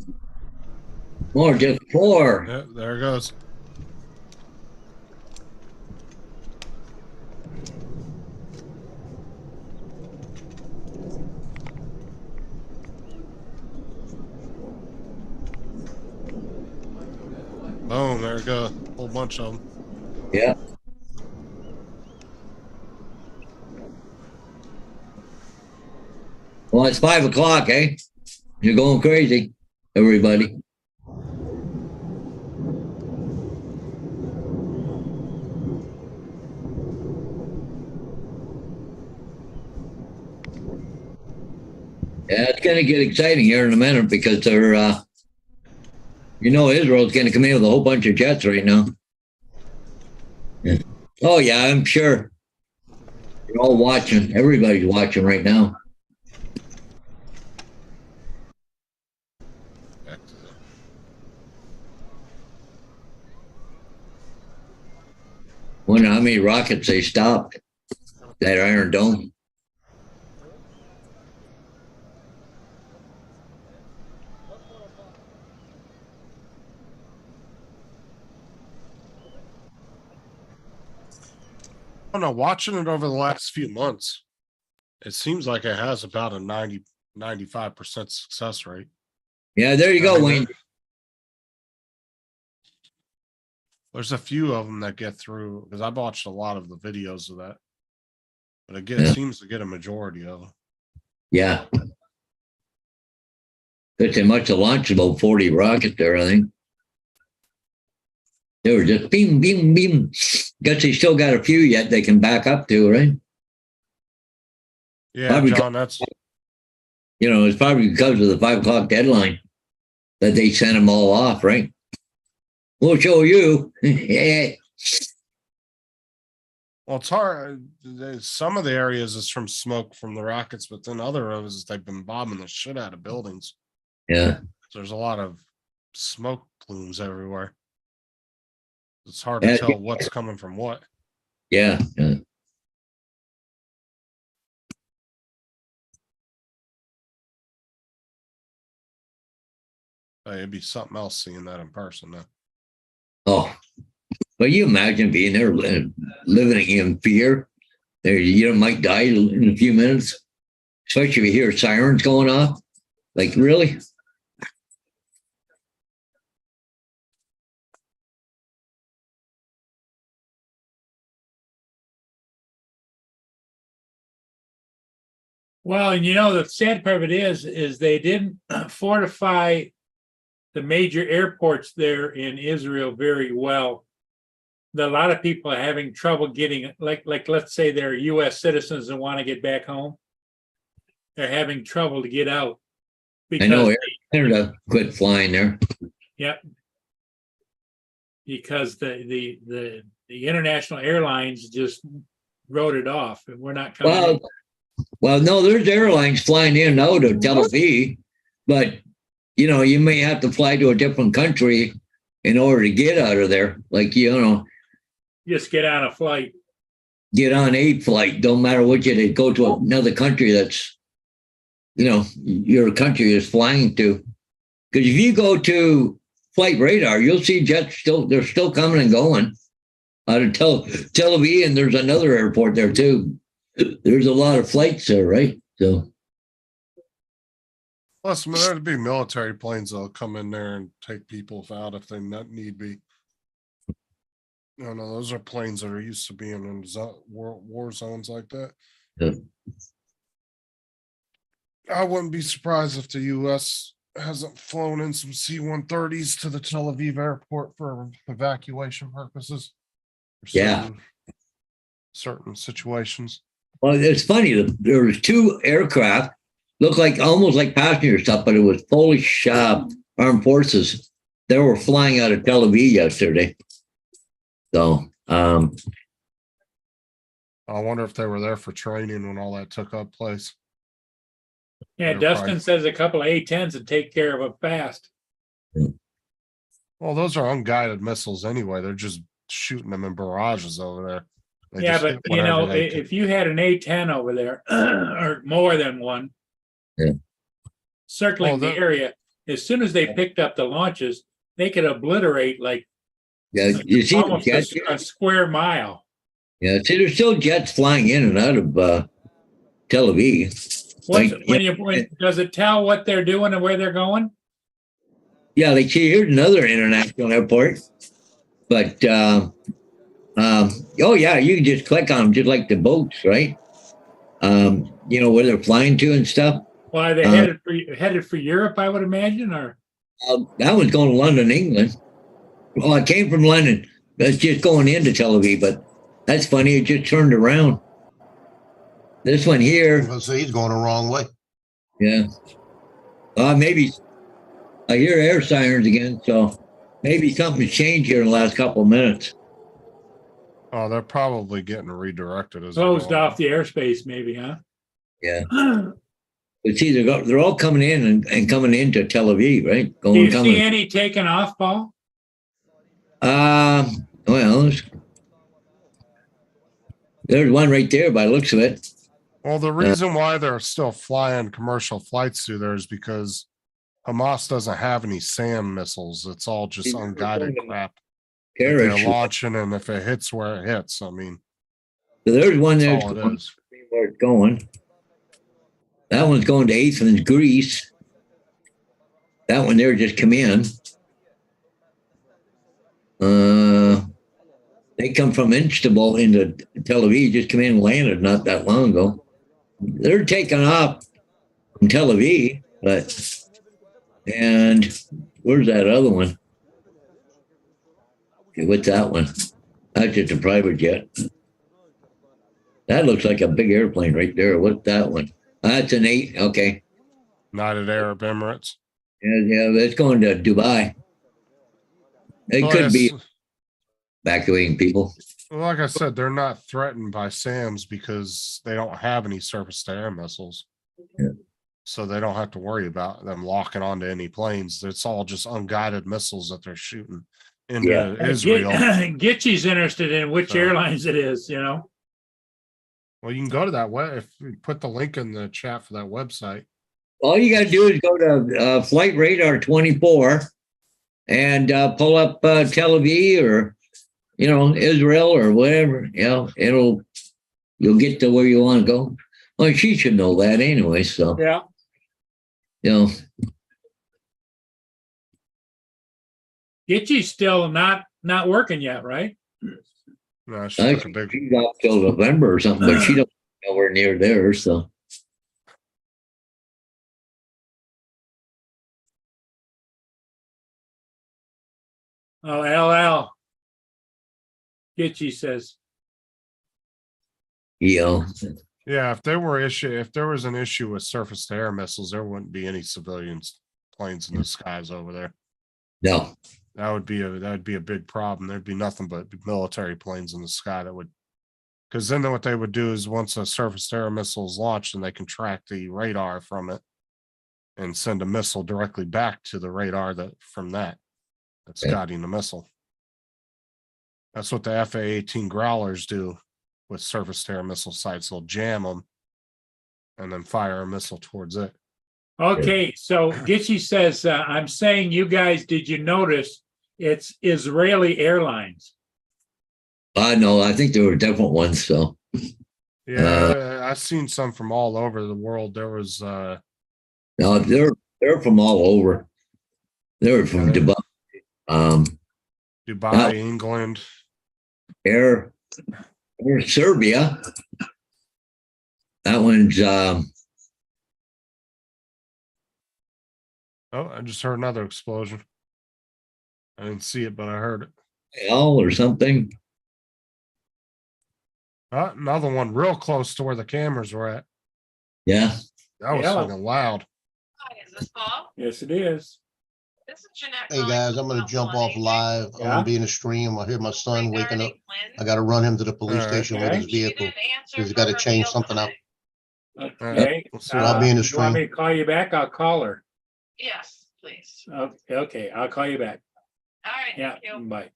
More, just 4. Yep, there it goes. Boom, there we go. A whole bunch of them. Yeah. Well, it's 5 o'clock, eh? You're going crazy, everybody. Yeah, it's going to get exciting here in a minute because they're, Israel's going to come in with a whole bunch of jets right now. Yeah. Oh, yeah, I'm sure. You're all watching. Everybody's watching right now. Wonder how many rockets they stopped that Iron Dome. I don't know, watching it over the last few months, it seems like it has about a 95% success rate. Yeah, there you go, Wayne. There's a few of them that get through because I've watched a lot of the videos of that, but it seems to get a majority of them. Yeah. Because they must have launched about 40 rockets there, I think. They were just beam, beam, beam. Guess they still got a few yet they can back up to, right? Yeah, probably John, that's... it's probably because of the 5 o'clock deadline that they sent them all off, right? We'll show you. Yeah. Well, it's hard. Some of the areas is from smoke from the rockets, but then other areas they've been bombing the shit out of buildings. Yeah. So there's a lot of smoke plumes everywhere. It's hard to tell what's coming from what. Yeah. Yeah. It'd be something else seeing that in person though. Oh, but you imagine being there living in fear. There, you might die in a few minutes, especially if you hear sirens going off. Like, really? Well, and the sad part of it is they didn't fortify the major airports there in Israel very well. A lot of people are having trouble getting, like let's say they're U.S. citizens and want to get back home. They're having trouble to get out. I know Air Canada quit flying there. Yep. Because the international airlines just wrote it off, and we're not coming. Well, no, there's airlines flying in and out of Tel Aviv, but you may have to fly to a different country in order to get out of there. Like, just get on a flight. Get on a flight. Don't matter what you did. Go to another country that's, your country is flying to. Because if you go to Flight Radar, you'll see jets they're still coming and going out of Tel Aviv, and there's another airport there too. There's a lot of flights there, right? So Plus, there'd be military planes that'll come in there and take people out if they need be. No, those are planes that are used to being in war zones like that. Yeah. I wouldn't be surprised if the US hasn't flown in some C-130s to the Tel Aviv airport for evacuation purposes. for Yeah. certain situations. Well, it's funny. There was 2 aircraft, looked like almost like passenger stuff, but it was Polish armed forces. They were flying out of Tel Aviv yesterday. So, I wonder if they were there for training when all that took up place. Yeah, They're Dustin probably- says a couple of A-10s would take care of it fast. Well, those are unguided missiles anyway. They're just shooting them in barrages over there. They Yeah, just but hit you know, whatever they can. if you had an A-10 over there, or more than one, Yeah. circling Well, the that- area, as soon as they picked up the launches, they could obliterate like yeah, you see the almost jets? a square mile. Yeah, see, there's still jets flying in and out of Tel Aviv. Does it tell what they're doing and where they're going? Yeah, like see, here's another international airport. But oh yeah, you can just click on them just like the boats, right? You know where they're flying to and stuff. Well, are they headed for Europe, I would imagine, or That one's going to London, England. Well, it came from London. That's just going into Tel Aviv, but that's funny. It just turned around. This one here, Well, see, he's going the wrong way. yeah. Maybe I hear air sirens again, so maybe something's changed here in the last couple of minutes. Oh, they're probably getting redirected as they're closed going. off the airspace, maybe, huh? Yeah. But see, they're all coming in and coming into Tel Aviv, right? Do you see Coming. any taking off, Paul? Well, there's one right there by the looks of it. Well, the reason why they're still flying commercial flights through there is because Hamas doesn't have any SAM missiles. It's all just unguided crap that they're Terrorists. launching, and if it hits where it hits, I mean, So there's one there that's all it is. where it's going. That one's going to Athens, Greece. That one there just come in. They come from Istanbul into Tel Aviv, just come in and landed not that long ago. They're taking off from Tel Aviv, and where's that other one? Okay, what's that one? That's just a private jet. That looks like a big airplane right there. What's that one? That's an 8. Okay. United Arab Emirates. Yeah, it's going to Dubai. It Well, could be yes, evacuating people. like I said, they're not threatened by SAMs because they don't have any surface-to-air missiles. Yeah. So they don't have to worry about them locking onto any planes. It's all just unguided missiles that they're shooting into Yeah. Israel. Gitchy's interested in which So- airlines it is, you know? Well, you can go to that web if we put the link in the chat for that website. All you got to do is go to Flight Radar 24 and pull up Tel Aviv or, Israel or whatever. You'll get to where you want to go. Well, she should know that anyway. So, Yeah. Gitchy's still not working yet, right? No, she I took a big. she's off till November or something, but she don't nowhere near there. So, Oh, LL. Gitchy says, Yeah, if there was an issue with surface to air missiles, there wouldn't be any civilians planes in the skies over there. no. That would be a big problem. There'd be nothing but military planes in the sky that would, because then what they would do is once a surface to air missile is launched, and they can track the radar from it and send a missile directly back to the radar that's Yeah. guiding the missile. That's what the FA-18 Growlers do with surface to air missile sites. They'll jam them and then fire a missile towards it. okay, so Gitchy says, I'm saying you guys, did you notice it's Israeli Airlines? No, I think there were different ones. So, Yeah, I've seen some from all over the world. There was no, they're They're from all over. They're from Dubai, Dubai, England. Air Serbia. That one's Oh, I just heard another explosion. I didn't see it, but I heard it. L or something. Another one real close to where the cameras were at. Yeah. That was Yeah. fucking loud. Hi, is this Bob? Yes, it is. This is Jeanette. Hey calling guys, from I'm gonna Council jump on off Aging. live. I'm Yeah. gonna be in the stream. I hear my son waking up. Regarding Lynn, I gotta run him to the police All right. station with Okay. his she vehicle. didn't answer He's for gotta her change meal something out. today. Okay. We'll see. I'll be in the You want stream. me to call you back? I'll call her. Yes, please. Okay, I'll call you back. All right, Yeah, thank you. bye.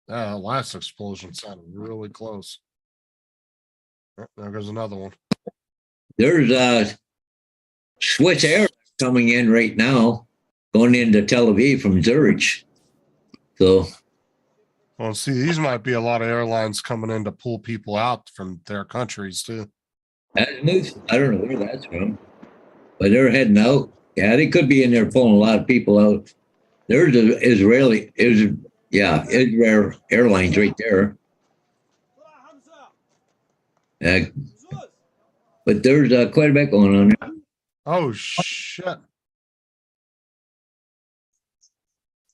Last explosion sounded really close. There goes another one. There's Swiss Air coming in right now, going into Tel Aviv from Zurich. So Well, see, these might be a lot of airlines coming in to pull people out from their countries too. that's news. I don't know where that's from, but they're heading out. Yeah, they could be in there pulling a lot of people out. There's Israel Airlines right there. But there's quite a bit going on there. Oh shit!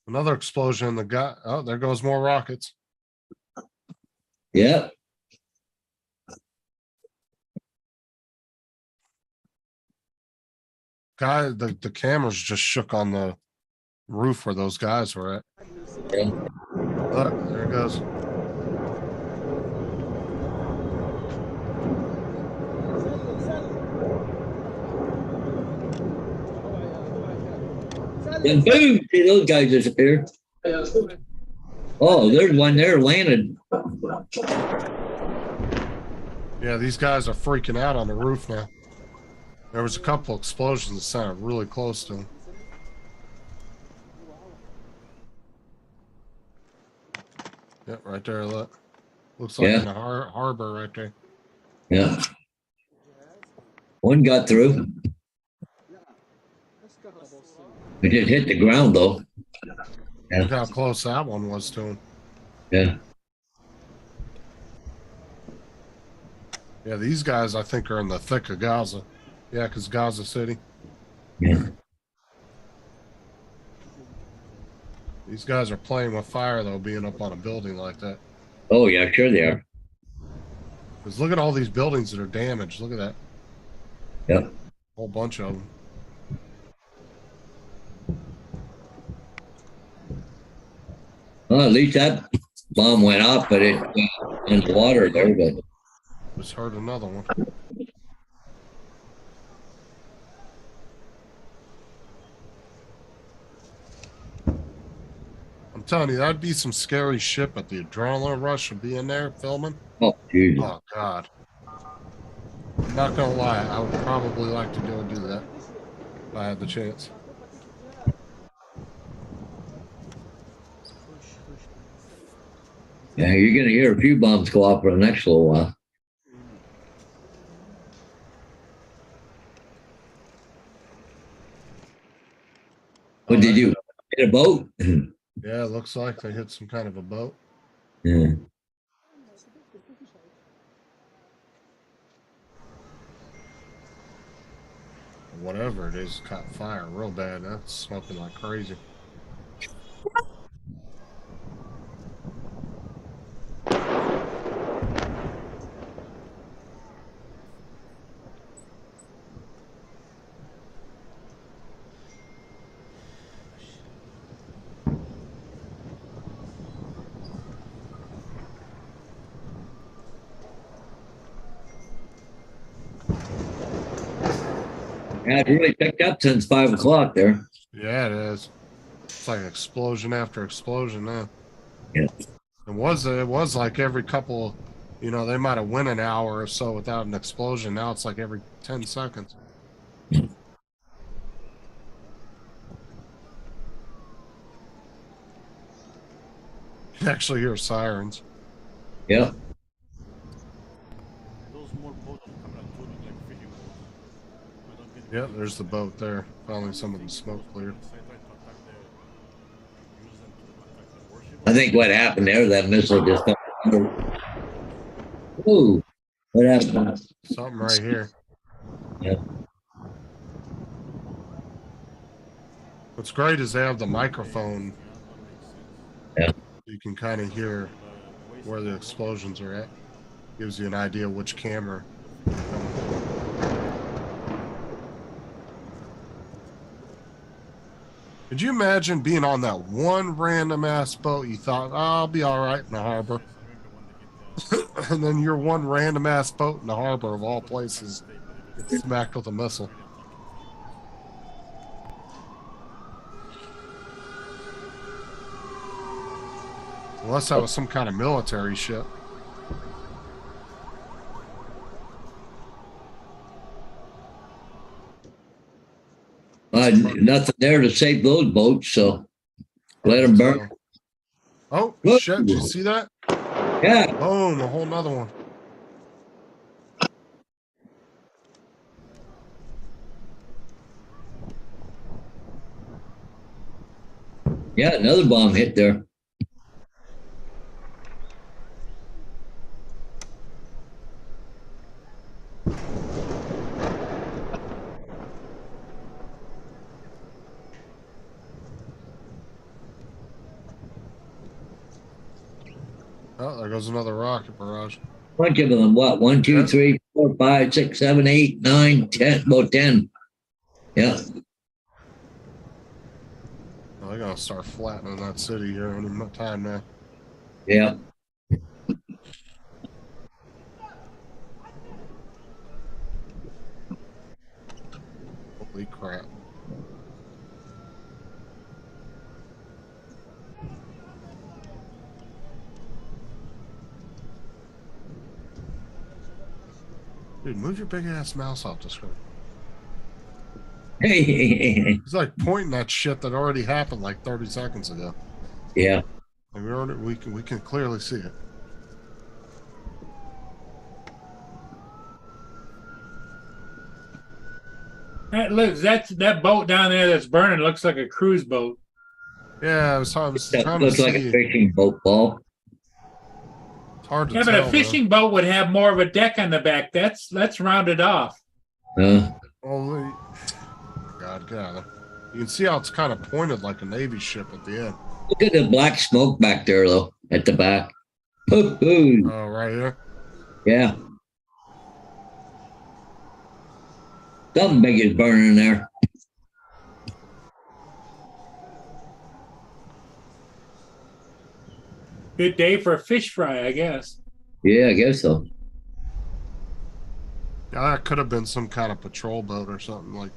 Another explosion in the guy. Oh, there goes more rockets. Yeah. Guy, the cameras just shook on the roof where those guys were at. Yeah. Look, there it goes. And boom, see those guys disappear. Oh, there's one there landed. Yeah, these guys are freaking out on the roof now. There was a couple explosions that sounded really close to them. Yep, right there. Look, looks like Yeah. in the harbor right there. Yeah. One got through. It just hit the ground though. Yeah. Look how close that one was to him. Yeah. Yeah, these guys I think are in the thick of Gaza. Yeah, because Gaza City. Yeah. These guys are playing with fire though, being up on a building like that. Oh yeah, sure they are. Because look at all these buildings that are damaged. Look at that. Yep. Whole bunch of them. Well, at least that bomb went off, but it in the water there. But Just heard another one. I'm telling you, that'd be some scary shit, but the adrenaline rush would be in there filming. oh, Jesus. Oh God. I'm not gonna lie, I would probably like to go and do that if I had the chance. Yeah, you're gonna hear a few bombs go off for the next little while. What did you hit a boat? Yeah, it looks like they hit some kind of a boat. Yeah. Whatever it is, caught fire real bad. That's smoking like crazy. Yeah, it really picked up since 5 o'clock there. Yeah, it is. It's like explosion after explosion now. Yeah. It was like every couple, you know, they might have went an hour or so without an explosion. Now it's like every 10 seconds. You actually hear sirens. Yeah. Yeah, there's the boat there. Finally, some of the smoke cleared. I think what happened there, that missile just. Ooh, what happened? Something right here. Yeah. What's great is they have the microphone. Yeah. You can kind of hear where the explosions are at. Gives you an idea which camera. Could you imagine being on that one random ass boat you thought, oh, I'll be all right in the harbor? And then your one random ass boat in the harbor of all places gets smacked with a missile. Unless that was some kind of military ship. Nothing there to save those boats, so let them burn. Oh, Whoop. shit. Did you see that? Yeah. Boom, a whole nother one. Yeah, another bomb hit there. Oh, there goes another rocket barrage. Bunch of them. What? 1, 2, Yeah. 3, 4, 5, 6, 7, 8, 9, 10. About 10. Yeah. Oh, they're gonna start flattening that city here any time now. Yeah. Holy crap. Dude, move your big ass mouse off the screen. Hey. He's like pointing that shit that already happened like 30 seconds ago. Yeah. Like we can clearly see it. That boat down there that's burning looks like a cruise boat. Yeah, I was trying That to looks like a see. fishing boat, Paul. It's hard to Yeah, tell. but a fishing boat would have more of a deck on the back. That's rounded off. Only. God, get out of there. You can see how it's kind of pointed like a Navy ship at the end. Look at the black smoke back there, though, at the back. Ooh. Oh, right here. Yeah. Something big is burning there. Good day for a fish fry, I guess. Yeah, I guess so. Yeah, that could have been some kind of patrol boat or something like.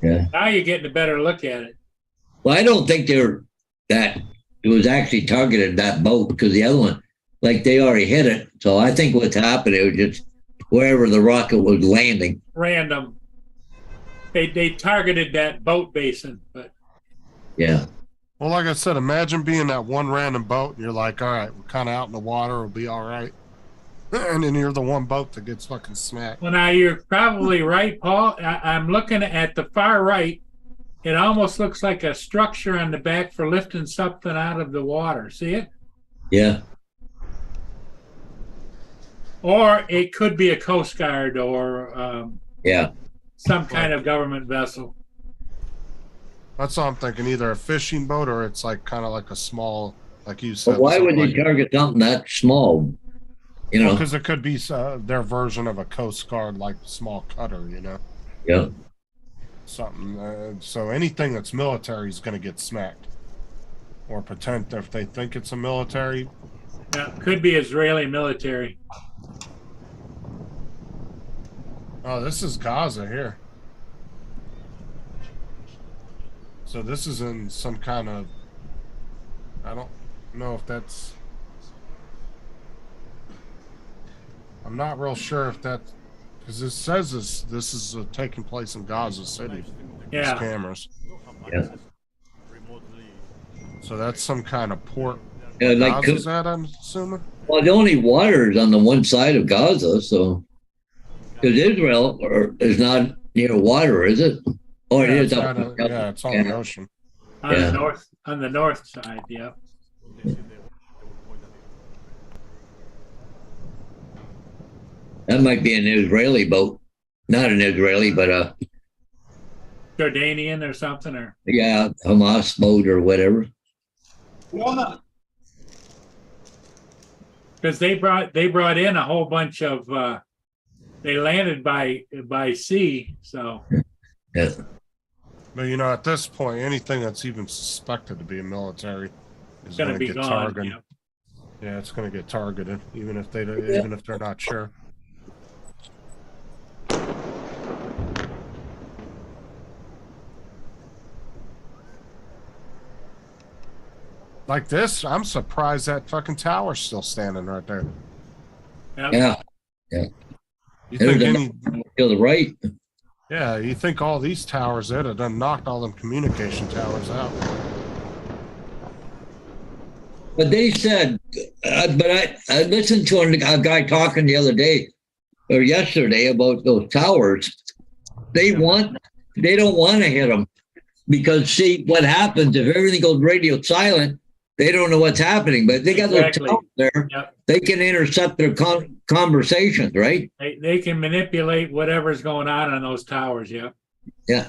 Yeah. Now you're getting a better look at it. Well, I don't think that it was actually targeted, that boat, because the other one, like, they already hit it. So I think what's happened, it was just wherever the rocket was landing. Random. They targeted that boat basin, but Yeah. Well, like I said, imagine being that one random boat and you're like, all right, we're kind of out in the water, we'll be all right. And then you're the one boat that gets fucking smacked. well, now you're probably right, Paul. I'm looking at the far right. It almost looks like a structure on the back for lifting something out of the water. See it? Yeah. Or it could be a Coast Guard or Yeah. some kind of government vessel. That's all I'm thinking. Either a fishing boat or it's like kind of like a small, like you said. But why would they like, target something that small? You know? Because it could be their version of a Coast Guard, like small cutter, you know? Yeah. Something. So anything that's military is going to get smacked. Or pretend if they think it's a military. Yeah, could be Israeli military. Oh, this is Gaza here. So this is in some kind of, I don't know if that's, I'm not real sure if that, because it says this is taking place in Gaza City. Yeah. These cameras. Yeah. So that's some kind of port. Yeah, like, Gaza's at, I'm assuming? well, the only water is on the one side of Gaza, so because Israel is not near water, is it? Oh, it Yeah, is it's up. right on- yeah, it's on the ocean. On Yeah. on the north side, yeah. That might be an Israeli boat. Not an Israeli, but Jordanian or something, or yeah, Hamas boat or whatever. because they brought in a whole bunch of they landed by sea, so Yeah. But you know, at this point, anything that's even suspected to be a military is it's going gonna to be get gone. targeted. Yeah. Yeah, it's going to get targeted, even if they're not sure. Like this, I'm surprised that fucking tower's still standing right there. Yep. Yeah. You There's think a- any? To the right. Yeah, you think all these towers that have done knocked all them communication towers out? But they said, but I listened to a guy talking the other day or yesterday about those towers. They don't want to hit them because see what happens if everything goes radio silent. They don't know what's happening, but they got Exactly. those towers there. Yep. They can intercept their conversations, right? They can manipulate whatever's going on those towers. Yeah. Yeah.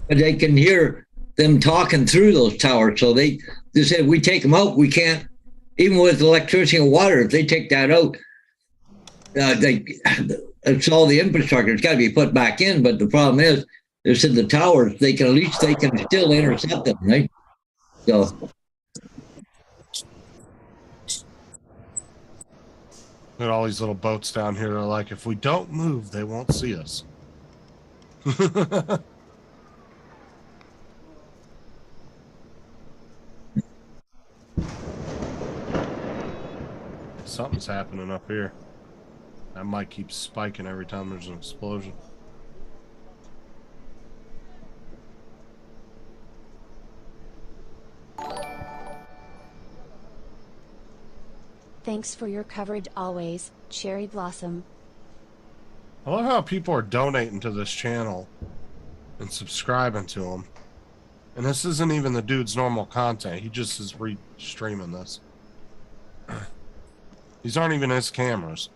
But they can hear them talking through those towers. So they said, we take them out. We can't, even with electricity and water, if they take that out, it's all the infrastructure. It's got to be put back in. But the problem is, they said the towers, they can still intercept them, right? So. Look at all these little boats down here. Are like, if we don't move, they won't see us. Something's happening up here. That might keep spiking every time there's an explosion. Thanks for your coverage always, Cherry Blossom. I love how people are donating to this channel and subscribing to him. And this isn't even the dude's normal content. He just is re-streaming this. These aren't even his cameras.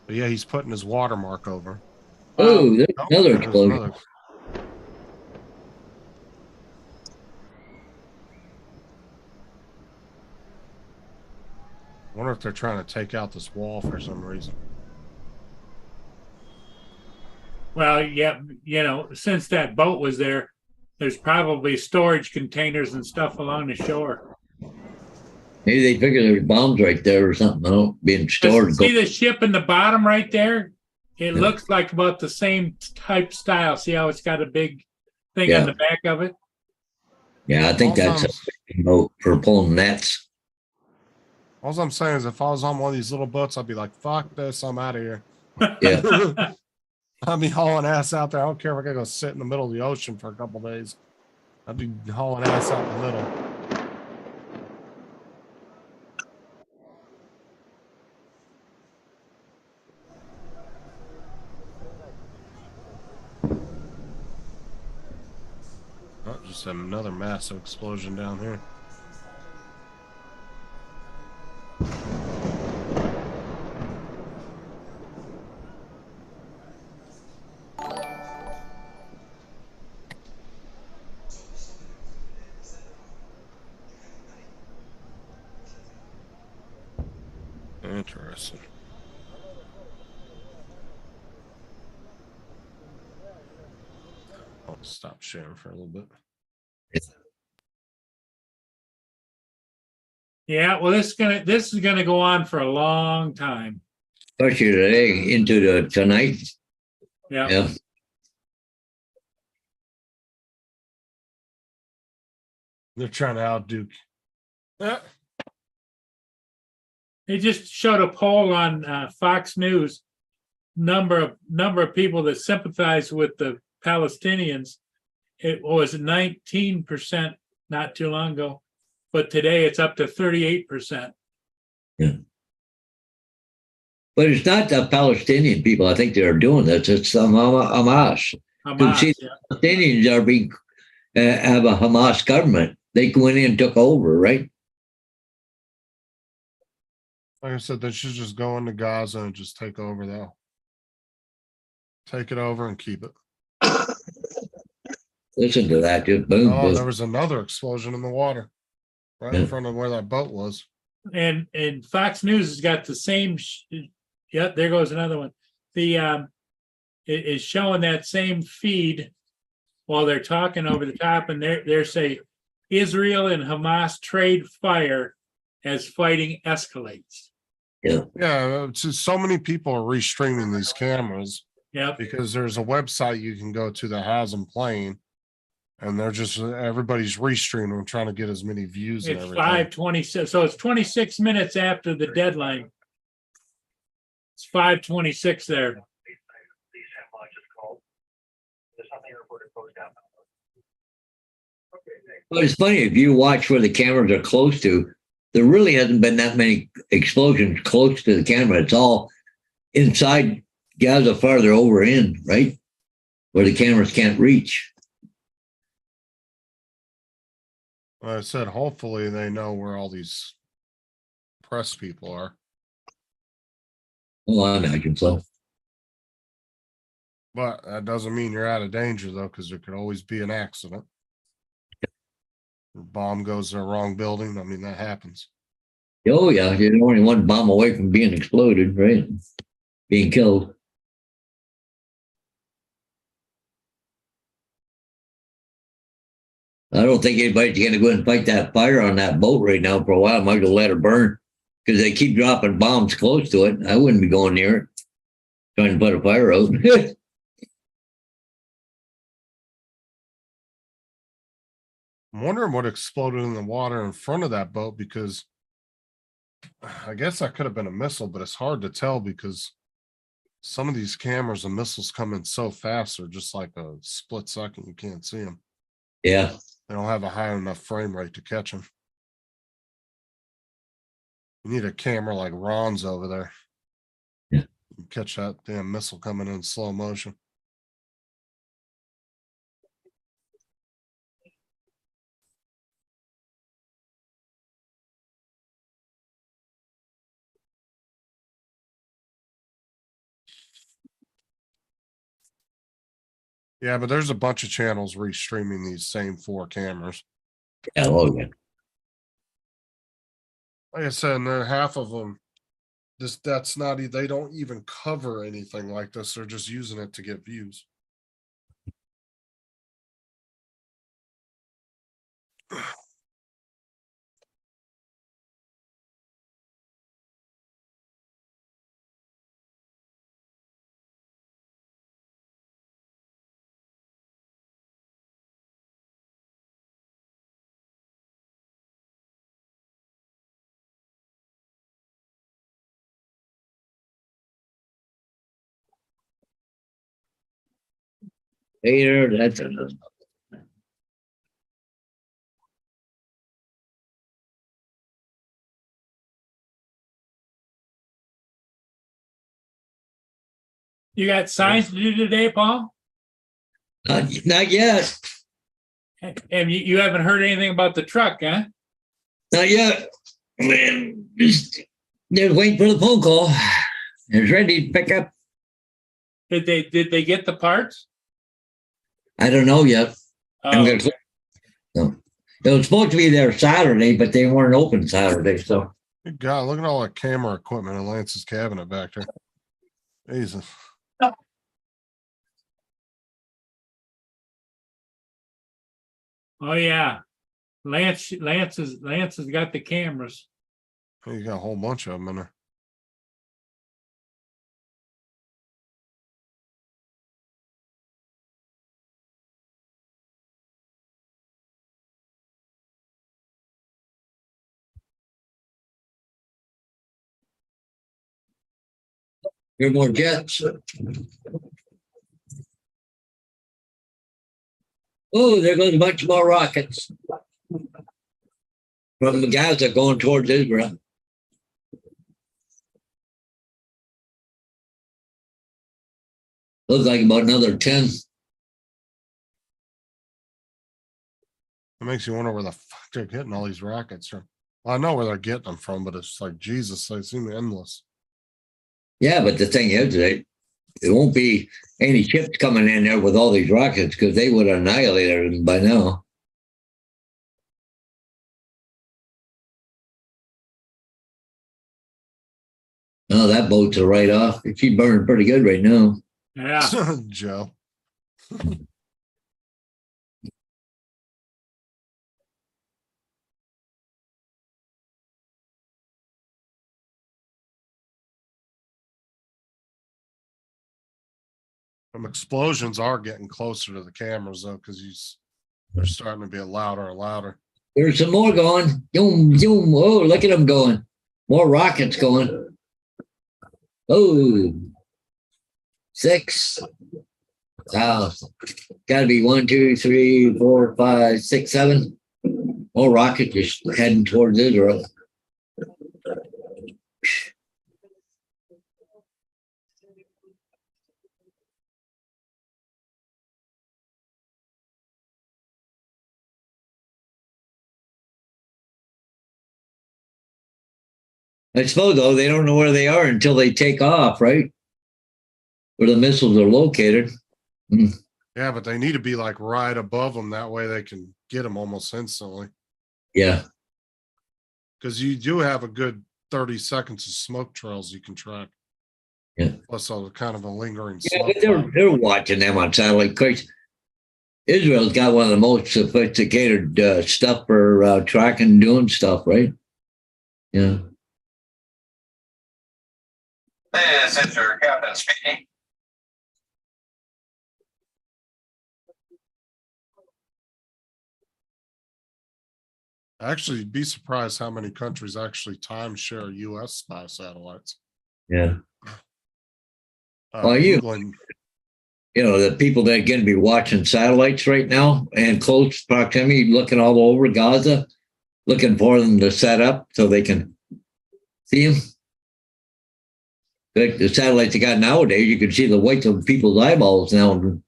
But yeah, he's putting his watermark over. Oh, there's another there's explosion. another. I wonder if they're trying to take out this wall for some reason. Well, yeah, since that boat was there, there's probably storage containers and stuff along the shore. Maybe they figure there's bombs right there or something, being stored. See the ship in the bottom right there? It looks like about the same type style. See how it's got a big thing on the back of it? Yeah, I think that's a boat for pulling nets. All I'm saying is if I was on one of these little boats, I'd be like, fuck this, I'm out of here. Yeah. I'd be hauling ass out there. I don't care if I gotta go sit in the middle of the ocean for a couple days. I'd be hauling ass out in the middle. Oh, just another massive explosion down here. Interesting. I'll stop sharing for a little bit. Yeah, well, this is gonna go on for a long time. Especially today into tonight. Yeah. Yeah. They're trying to outdo. They just showed a poll on Fox News. Number of people that sympathize with the Palestinians. It was 19% not too long ago, but today it's up to 38%. Yeah. But it's not the Palestinian people. I think they're doing this. It's Hamas. Hamas, See, yeah. Palestinians are being have a Hamas government. They went in and took over, right? Like I said, they should just go into Gaza and just take over though. Take it over and keep it. Listen to that. Just boom, Oh, boom. there was another explosion in the water right in front of where that boat was. And Fox News has got the same. Yep, there goes another one. The it is showing that same feed while they're talking over the top, and they're saying Israel and Hamas trade fire as fighting escalates. Yeah. Yeah, so many people are restreaming these cameras. Yep. Because there's a website you can go to that has them playing, and they're just everybody's restreaming, trying to get as many views. It's and everything. 5:26, so it's 26 minutes after the deadline. It's 5:26 there. But it's funny if you watch where the cameras are close to. There really hasn't been that many explosions close to the camera. It's all inside Gaza, farther over in, right? Where the cameras can't reach. Like I said, hopefully they know where all these press people are. Well, I imagine so. But that doesn't mean you're out of danger though, because there could always be an accident. A bomb goes to the wrong building. I mean, that happens. Oh, yeah. You're only one bomb away from being exploded, right? Being killed. I don't think anybody's going to go and fight that fire on that boat right now for a while. Might as well let her burn because they keep dropping bombs close to it. I wouldn't be going near it, trying to put a fire out. I'm wondering what exploded in the water in front of that boat, because I guess that could have been a missile, but it's hard to tell because some of these cameras and missiles come in so fast, they're just like a split second. You can't see them. Yeah. They don't have a high enough frame rate to catch them. You need a camera like Ron's over there. Yeah. You catch that damn missile coming in slow motion. Yeah, but there's a bunch of channels restreaming these same 4 cameras. Yeah, oh, yeah. Like I said, and then half of them, that's not, they don't even cover anything like this. They're just using it to get views. Hater, that's enough. You got signs to do today, Paul? Not yet. And you haven't heard anything about the truck, huh? Not yet. Man, just waiting for the phone call. It's ready to pick up. Did they get the parts? I don't know yet. I'm gonna. No. It was supposed to be there Saturday, but they weren't open Saturday. So. Good God, look at all that camera equipment in Lance's cabinet back there. Jesus. Oh yeah, Lance has got the cameras. You got a whole bunch of them in there. Here's more jets. Oh, there goes a bunch more rockets from Gaza going towards Israel. Looks like about another 10. It makes you wonder where the fuck they're getting all these rockets from. Well, I know where they're getting them from, but it's like, Jesus, they seem endless. Yeah, but the thing is, there won't be any ships coming in there with all these rockets because they would have annihilated them by now. Oh, that boat's a write-off. She's burning pretty good right now. Yeah. Joe. Some explosions are getting closer to the cameras though, because they're starting to be louder and louder. There's some more going. Zoom, zoom. Oh, look at them going. More rockets going. Oh, 6. Wow. Got to be 1, 2, 3, 4, 5, 6, 7. More rockets just heading towards Israel. I suppose, though, they don't know where they are until they take off, right? Where the missiles are located. Yeah, but they need to be like right above them. That way they can get them almost instantly. Yeah. Because you do have a good 30 seconds of smoke trails you can track. Yeah. Plus all the kind of a lingering Yeah, smoke. but they're watching them on satellite. Of course, Israel's got one of the most sophisticated stuff for tracking and doing stuff, right? Yeah. This is your captain speaking. Actually, you'd be surprised how many countries actually timeshare U.S. spy satellites. Yeah. Well, England, you know, the people that are going to be watching satellites right now and close proximity, looking all over Gaza, looking for them to set up so they can see them. Like the satellites they got nowadays, you can see the whites of people's eyeballs now.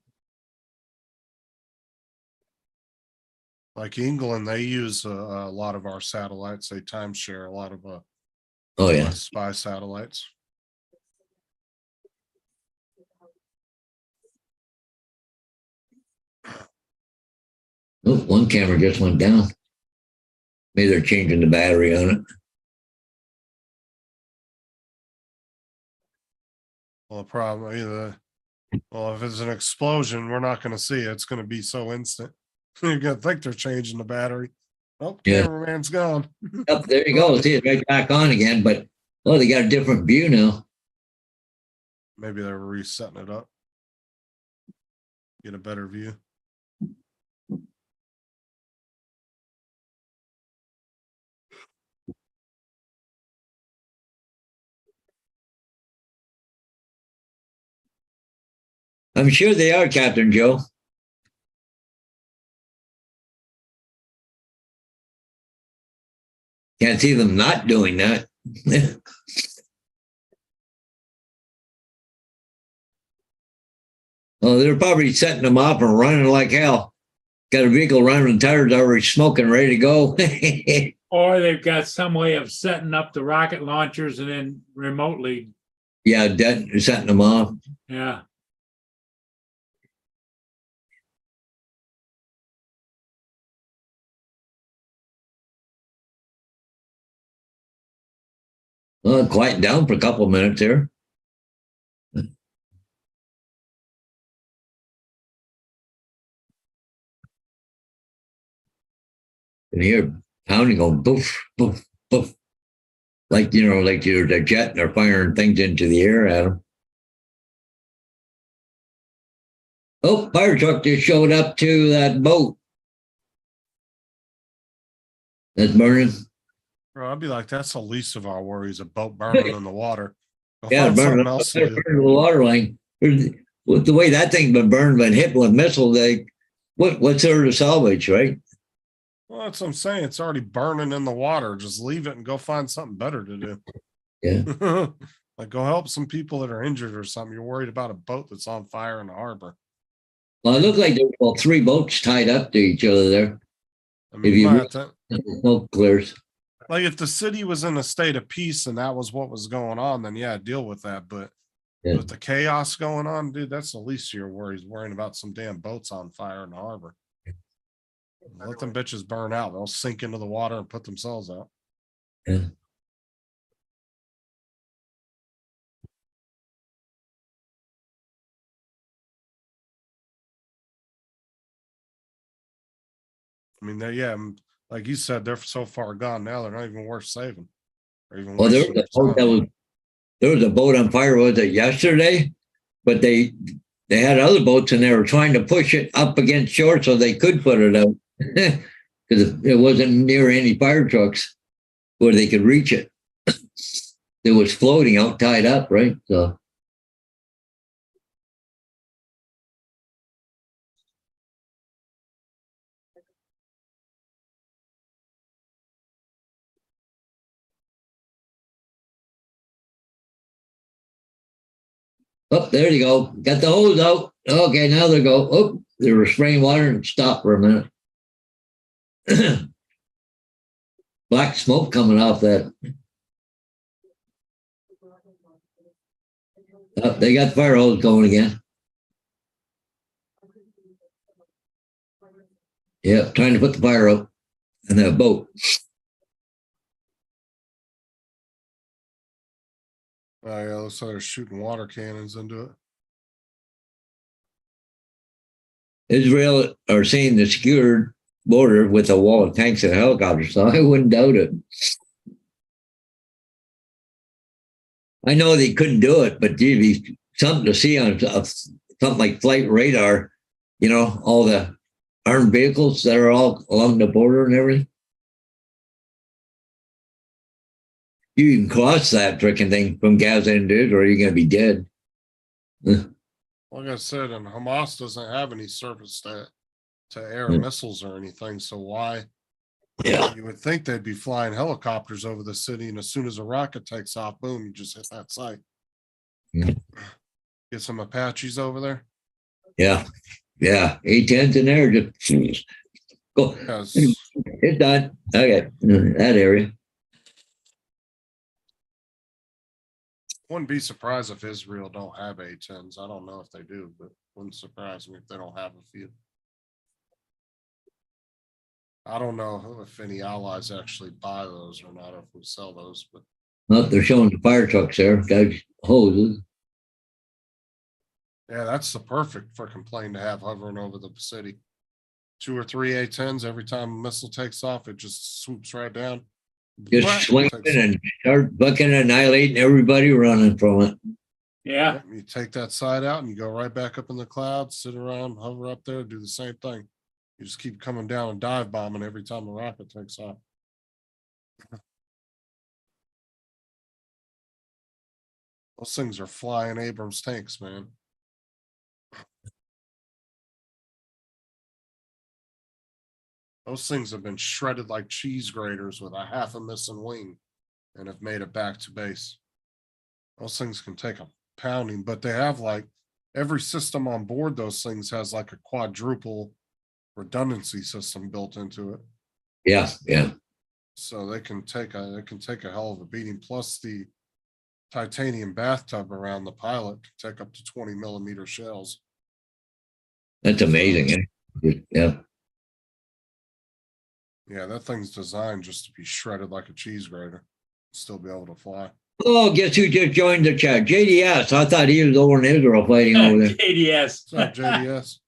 like England, they use a lot of our satellites. They timeshare a lot of Oh yeah, spy satellites. oh, one camera just went down. Maybe they're changing the battery on it. Well, the problem either. Well, if it's an explosion, we're not going to see it. It's going to be so instant. You're going to think they're changing the battery. Oh, Yeah. cameraman's gone. Oh, there you go. See, it's right back on again. But oh, they got a different view now. Maybe they're resetting it up. Get a better view. I'm sure they are, Captain Joe. Can't see them not doing that. Oh, they're probably setting them off and running like hell. Got a vehicle running, tires already smoking, ready to go. Or they've got some way of setting up the rocket launchers and then remotely. Yeah, setting them off. Yeah. Well, quiet down for a couple of minutes here. And hear pounding going boof, boof, boof. Like, you know, like you're the jet and they're firing things into the air at them. Oh, fire truck just showed up to that boat. That's burning. Bro, I'd be like, that's the least of our worries, a boat burning in the water. Go Yeah, find burning something up else to do. the water line. With the way that thing's been burned, been hit with missiles, what's there to salvage, right? Well, that's what I'm saying. It's already burning in the water. Just leave it and go find something better to do. Yeah. Like, go help some people that are injured or something. You're worried about a boat that's on fire in the harbor. Well, it looked like there were 3 boats tied up to each other there. I mean, If you might look- have to- The smoke clears. like if the city was in a state of peace and that was what was going on, then yeah, deal with that. But Yeah. with the chaos going on, dude, that's the least of your worries, worrying about some damn boats on fire in the harbor. Let them bitches burn out. They'll sink into the water and put themselves out. Yeah. I mean, they, yeah, like you said, they're so far gone now, they're not even worth saving. Or even Well, wasting your time. there was a boat on fire, was it yesterday? But they had other boats and they were trying to push it up against shore so they could put it out. Because it wasn't near any fire trucks where they could reach it. It was floating out, tied up, right? So oh, there you go. Got the hose out. Okay, now they go. Oh, they were spraying water and stopped for a minute. Black smoke coming off that. Oh, they got the fire hose going again. Yeah, trying to put the fire out in that boat. Oh yeah, looks like they're shooting water cannons into it. Israel are seeing the secured border with a wall of tanks and helicopters, so I wouldn't doubt it. I know they couldn't do it, but it'd be something to see on something like flight radar, you know, all the armed vehicles that are all along the border and everything. You can cross that freaking thing from Gaza into Israel, you're going to be dead. Like I said, and Hamas doesn't have any surface to air missiles or anything. So why? Yeah. You would think they'd be flying helicopters over the city, and as soon as a rocket takes off, boom, you just hit that site. Yeah. Get some Apaches over there. Yeah. Yeah. A-10s in there. Just go. Yes. It's done. Okay. That area. Wouldn't be surprised if Israel don't have A-10s. I don't know if they do, but wouldn't surprise me if they don't have a few. I don't know if any allies actually buy those or not, or if we sell those, but Well, they're showing the fire trucks there. Guys, hoses. yeah, that's the perfect freaking plane to have hovering over the city. 2 or 3 A-10s, every time a missile takes off, it just swoops right down. Just Whack, swing takes it off. and start bucking, annihilating everybody running from it. Yeah, You take that side out and you go right back up in the clouds, sit around, hover up there, do the same thing. You just keep coming down and dive bombing every time a rocket takes off. Those things are flying Abrams tanks, man. Those things have been shredded like cheese graters with a half a missing wing and have made it back to base. Those things can take a pounding, but they have like every system on board those things has like a quadruple redundancy system built into it. Yeah, yeah. So they can take a hell of a beating. Plus the titanium bathtub around the pilot can take up to 20 millimeter shells. That's amazing. Eh? Yeah. Yeah, that thing's designed just to be shredded like a cheese grater, still be able to fly. Oh, guess who just joined the chat? JDS. I thought he was over in Israel fighting over there. JDS. What's up, JDS?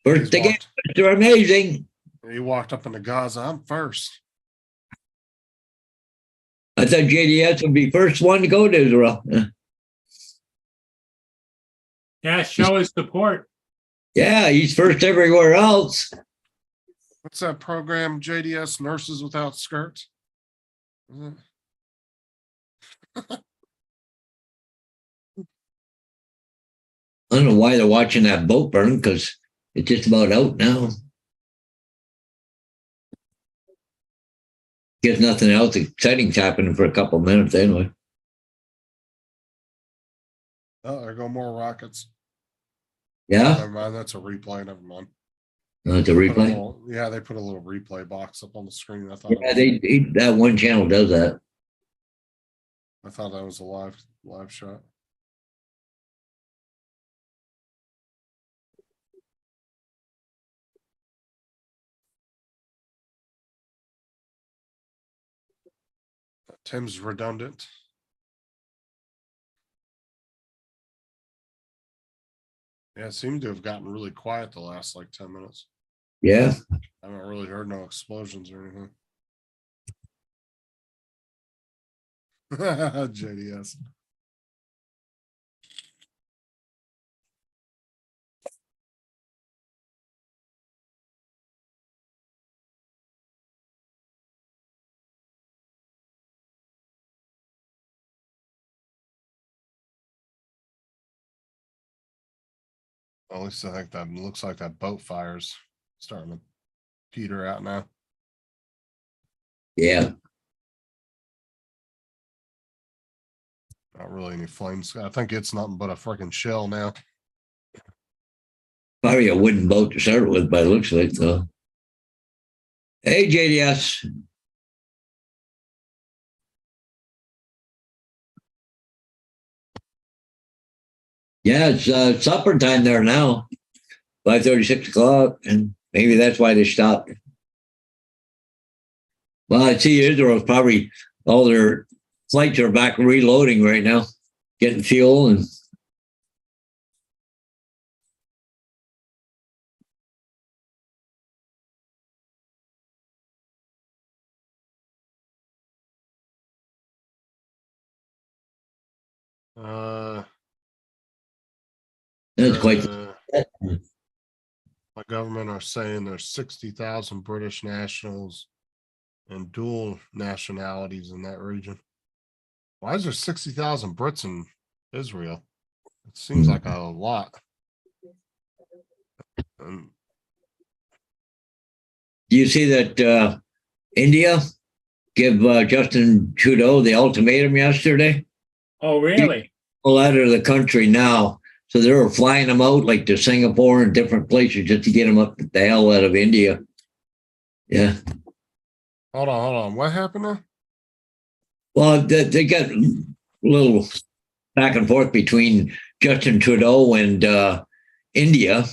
First again, they're amazing. He walked up into Gaza. I'm first. I thought JDS would be first one to go to Israel. Yeah, show his support. Yeah, he's first everywhere else. What's that program? JDS Nurses Without Skirts? Is it? I don't know why they're watching that boat burn because it's just about out now. Guess nothing else exciting's happening for a couple of minutes anyway. Oh, there go more rockets. Yeah, Never mind, that's a replay. Never mind. it's a Put a replay. yeah, they put a little replay box up on the screen. I thought it Yeah, was, that one channel does that. I thought that was a live shot. Tim's redundant. Yeah, it seemed to have gotten really quiet the last like 10 minutes. Yeah. I haven't really heard no explosions or anything. JDS. At least I think that looks like that boat fire's starting to peter out now. Yeah. Not really any flames. I think it's nothing but a freaking shell now. Probably a wooden boat to start with by the looks of it, though. Hey, JDS. Yeah, it's supper time there now. 5:30, 6 o'clock, and maybe that's why they stopped. Well, I see Israel's probably all their flights are back reloading right now, getting fuel and that's quite. My government are saying there's 60,000 British nationals and dual nationalities in that region. Why is there 60,000 Brits in Israel? It seems like a lot. And Do you see that India give Justin Trudeau the ultimatum yesterday? Oh, really? Pull out of the country now. So they were flying them out like to Singapore and different places just to get them up the hell out of India. Yeah. hold on. What happened there? Well, they got a little back and forth between Justin Trudeau and India.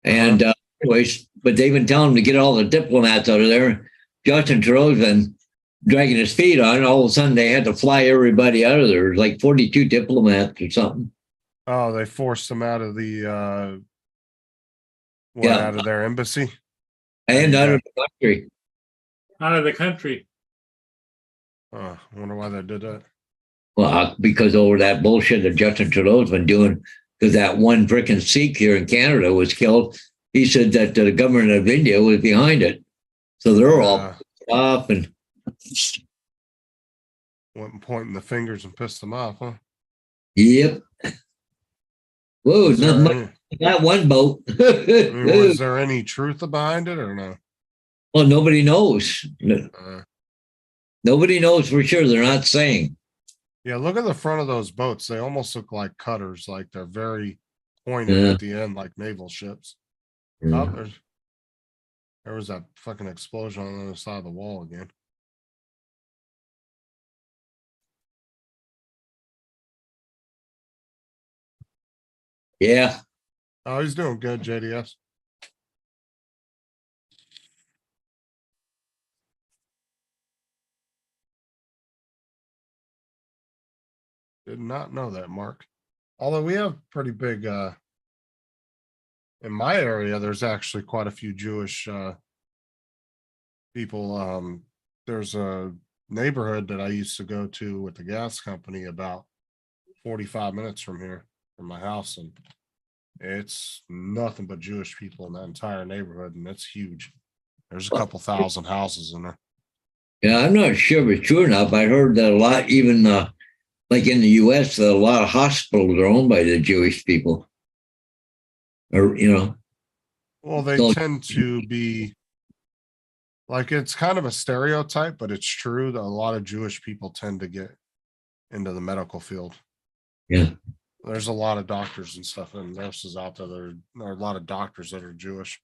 And anyways, but they've been telling them to get all the diplomats out of there. Justin Trudeau's been dragging his feet on it. All of a sudden, they had to fly everybody out of there. There's like 42 diplomats or something. Oh, they forced them out of the out of their embassy and out of the country. Out of the country. I wonder why they did that. Well, because over that bullshit that Justin Trudeau's been doing, because that one freaking Sikh here in Canada was killed. He said that the government of India was behind it. So they're all off and went and pointing the fingers and pissed them off, huh? Yep. Whoa, not one boat. Was there any truth behind it or no? Well, nobody knows. Nobody knows for sure. They're not saying. Yeah, look at the front of those boats. They almost look like cutters, like they're very pointed at the end, like naval ships. Oh, there was that fucking explosion on the other side of the wall again. Yeah. Oh, he's doing good, JDS. Did not know that, Mark. Although we have pretty big in my area, there's actually quite a few Jewish people. There's a neighborhood that I used to go to with the gas company about 45 minutes from here, from my house, and it's nothing but Jewish people in that entire neighborhood, and it's huge. There's a couple thousand houses in there. Yeah, I'm not sure if it's true or not, but I heard that a lot, even like in the U.S., a lot of hospitals are owned by the Jewish people. Or, Well, they tend to be like, it's kind of a stereotype, but it's true that a lot of Jewish people tend to get into the medical field. Yeah. There's a lot of doctors and stuff and nurses out there. There are a lot of doctors that are Jewish.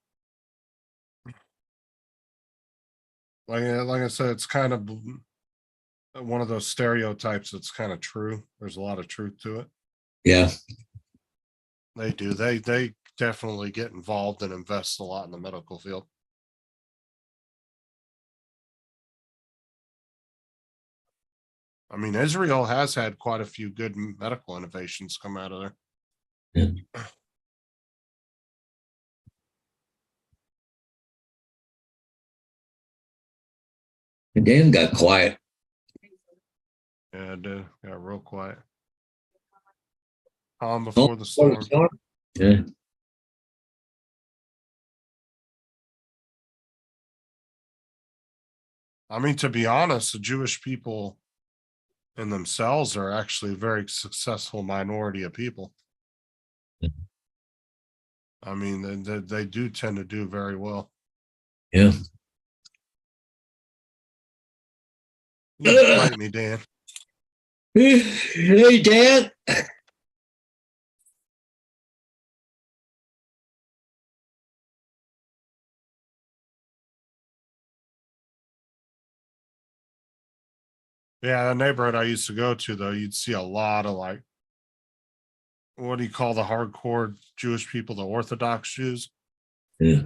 Like I said, it's kind of one of those stereotypes that's kind of true. There's a lot of truth to it. Yeah. They do. They definitely get involved and invest a lot in the medical field. I mean, Israel has had quite a few good medical innovations come out of there. Yeah. And Dan got quiet. Yeah, it did. Got real quiet. Calm before the storm. Yeah. I mean, to be honest, the Jewish people in themselves are actually a very successful minority of people. I mean, they do tend to do very well. Yeah. You bite me, Dan. Hey, Dan. Yeah, the neighborhood I used to go to, though, you'd see a lot of like, what do you call the hardcore Jewish people, the Orthodox Jews? Yeah.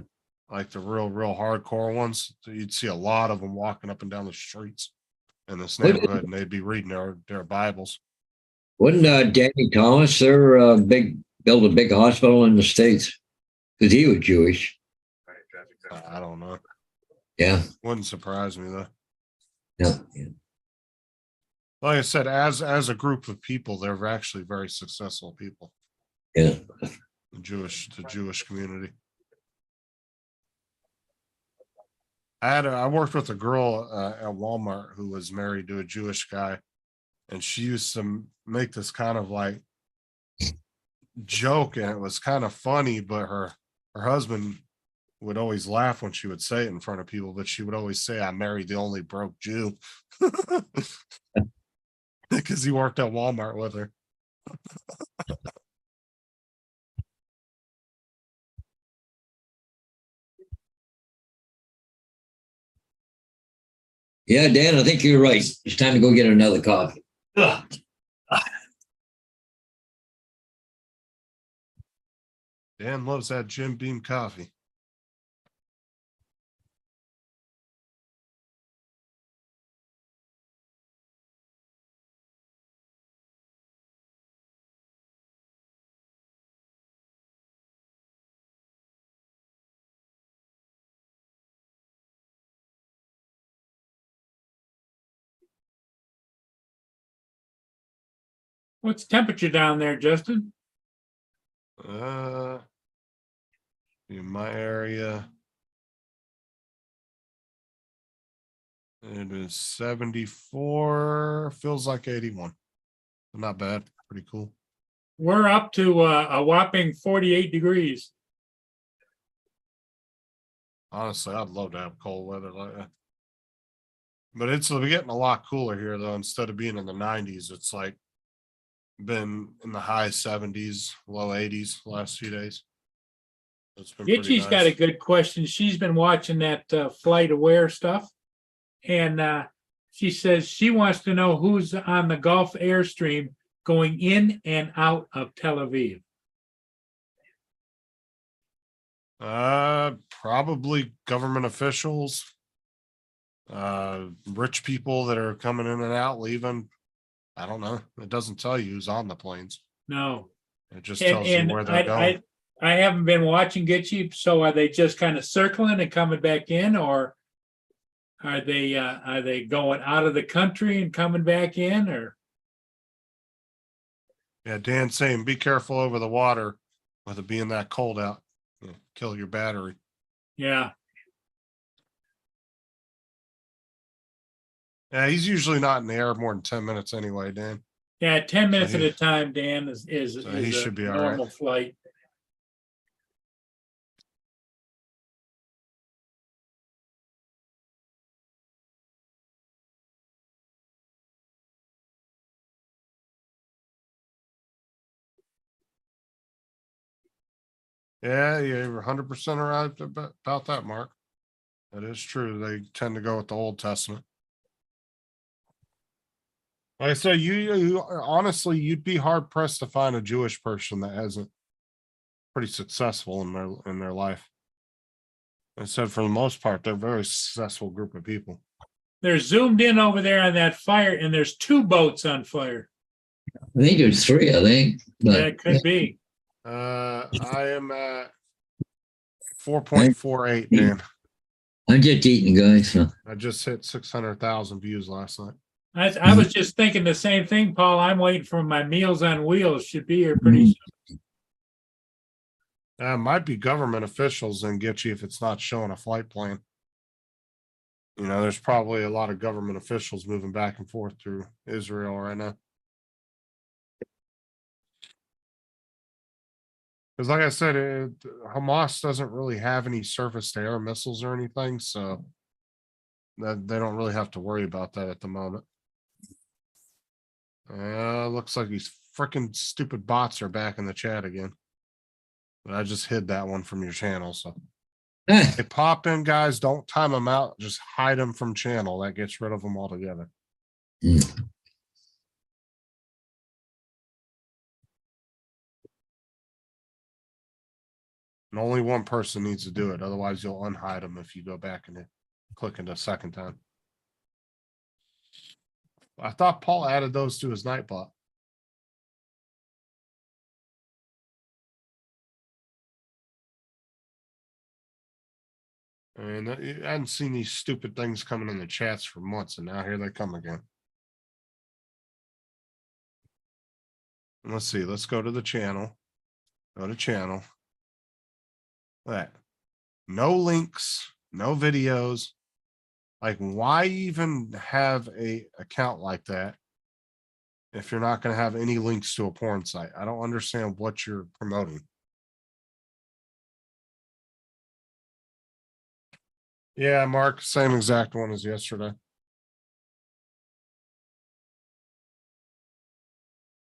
Like the real hardcore ones. So you'd see a lot of them walking up and down the streets in this neighborhood, and they'd be reading their Bibles. Wouldn't Danny Thomas there build a big hospital in the States? Because he was Jewish. I don't know. Yeah. Wouldn't surprise me though. Yeah. Yeah. Like I said, as a group of people, they're actually very successful people. Yeah. The Jewish community. I worked with a girl at Walmart who was married to a Jewish guy, and she used to make this kind of like joke, and it was kind of funny, but her husband would always laugh when she would say it in front of people, but she would always say, "I married the only broke Jew," because he worked at Walmart with her. Yeah, Dan, I think you're right. It's time to go get another coffee. Ugh. Dan loves that Jim Beam coffee. What's the temperature down there, Justin? In my area, it is 74. Feels like 81. Not bad. Pretty cool. We're up to a whopping 48 degrees. Honestly, I'd love to have cold weather like that. But it's getting a lot cooler here, though. Instead of being in the 90s, it's like been in the high 70s, low 80s the last few days. It's been pretty Itchy's got a nice. good question. She's been watching that Flight Aware stuff, and she says she wants to know who's on the Gulf Airstream going in and out of Tel Aviv. Probably government officials, rich people that are coming in and out, leaving. I don't know. It doesn't tell you who's on the planes. No. It just tells you where they're going. I haven't been watching Gitchy, so are they just kind of circling and coming back in, or are they going out of the country and coming back in, or? Yeah, Dan's saying be careful over the water with it being that cold out. Yeah, kill your battery. Yeah. Yeah, he's usually not in the air more than 10 minutes anyway, Dan. Yeah, 10 minutes at a time, Dan, is he should be a all right. normal flight. Yeah, you're 100% right about that, Mark. That is true. They tend to go with the Old Testament. Like I say, you honestly, you'd be hard pressed to find a Jewish person that hasn't pretty successful in their life. I said for the most part, they're a very successful group of people. They're zoomed in over there on that fire, and there's 2 boats on fire. I think there's 3, I think. But, Yeah, it could be. I am at 4.48, Dan. I'm just eating, guys. So. I just hit 600,000 views last night. I was just thinking the same thing, Paul. I'm waiting for my Meals on Wheels. Should be here pretty soon. Might be government officials and get you if it's not showing a flight plan. You know, there's probably a lot of government officials moving back and forth through Israel right now. Because like I said, Hamas doesn't really have any surface-to-air missiles or anything, so that they don't really have to worry about that at the moment. Looks like these freaking stupid bots are back in the chat again. But I just hid that one from your channel, so. They pop in, guys. Don't time them out. Just hide them from channel. That gets rid of them altogether. Mm. And only one person needs to do it. Otherwise, you'll unhide them if you go back and click it a second time. I thought Paul added those to his Nightbot. And I hadn't seen these stupid things coming in the chats for months, and now here they come again. Let's see. Let's go to the channel. Go to channel. That. No links, no videos. Like, why even have a account like that if you're not going to have any links to a porn site? I don't understand what you're promoting. Yeah, Mark, same exact one as yesterday.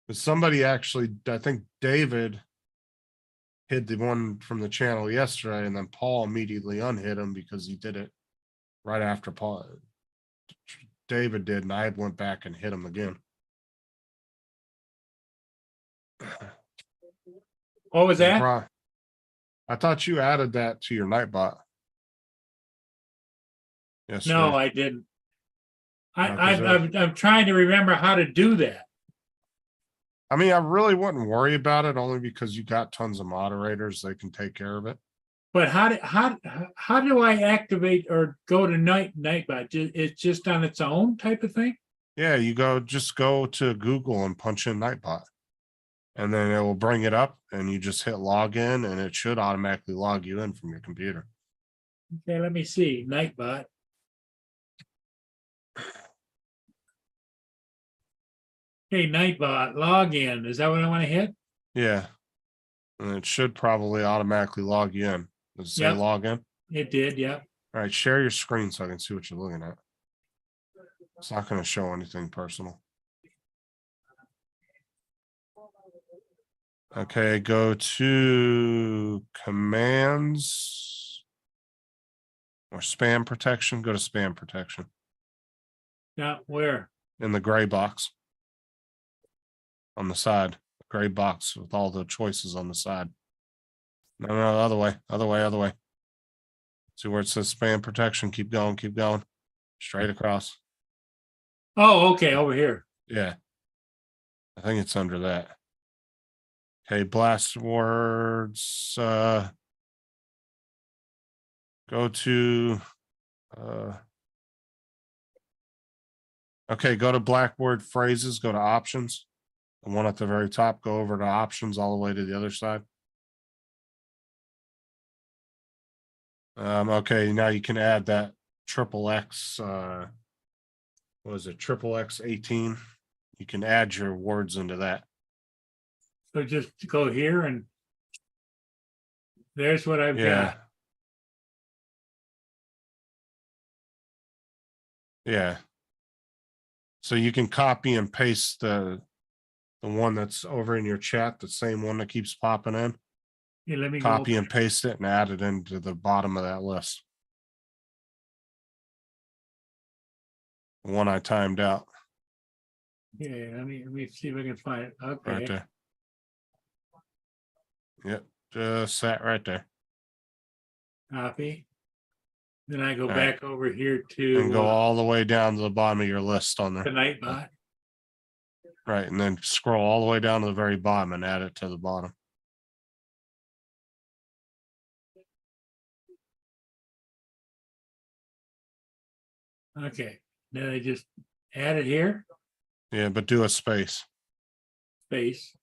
But somebody actually, I think David hid the one from the channel yesterday, and then Paul immediately unhid him because he did it right after David did, and I went back and hit him again. What was that? I thought you added that to your Nightbot. Yes. No, I didn't. I'm trying to remember how to do that. I mean, I really wouldn't worry about it only because you got tons of moderators. They can take care of it. But how do I activate or go to Nightbot? It's just on its own type of thing? Yeah, just go to Google and punch in Nightbot. And then it will bring it up and you just hit login and it should automatically log you in from your computer. Okay, let me see. Nightbot. Hey, Nightbot, login. Is that what I want to hit? Yeah. And it should probably automatically log you in. Does it say login? It did, yeah. All right, share your screen so I can see what you're looking at. It's not going to show anything personal. Okay, go to commands or spam protection. Go to spam protection. Yeah, where? In the gray box. On the side. Gray box with all the choices on the side. No, other way. Other way. See where it says spam protection. Keep going. Straight across. Oh, okay, over here. Yeah. I think it's under that. Okay, blast words. Go to okay, go to Blackboard phrases, go to options. The one at the very top, go over to options all the way to the other side. Okay, now you can add that XXX, what is it, XXX18. You can add your words into that. So just go here and there's what I've got. Yeah. So you can copy and paste the one that's over in your chat, the same one that keeps popping in. Yeah, let me copy go. and paste it and add it into the bottom of that list. The one I timed out Yeah, let me see if I can find it. right Okay, there. Yep, just sat right there. copy. Then I go All right. back over here And go to all the way down to the bottom of your list on the there. Nightbot. Right, and then scroll all the way down to the very bottom and add it to the bottom. Okay, then I just add it here, Yeah, but do a space. space.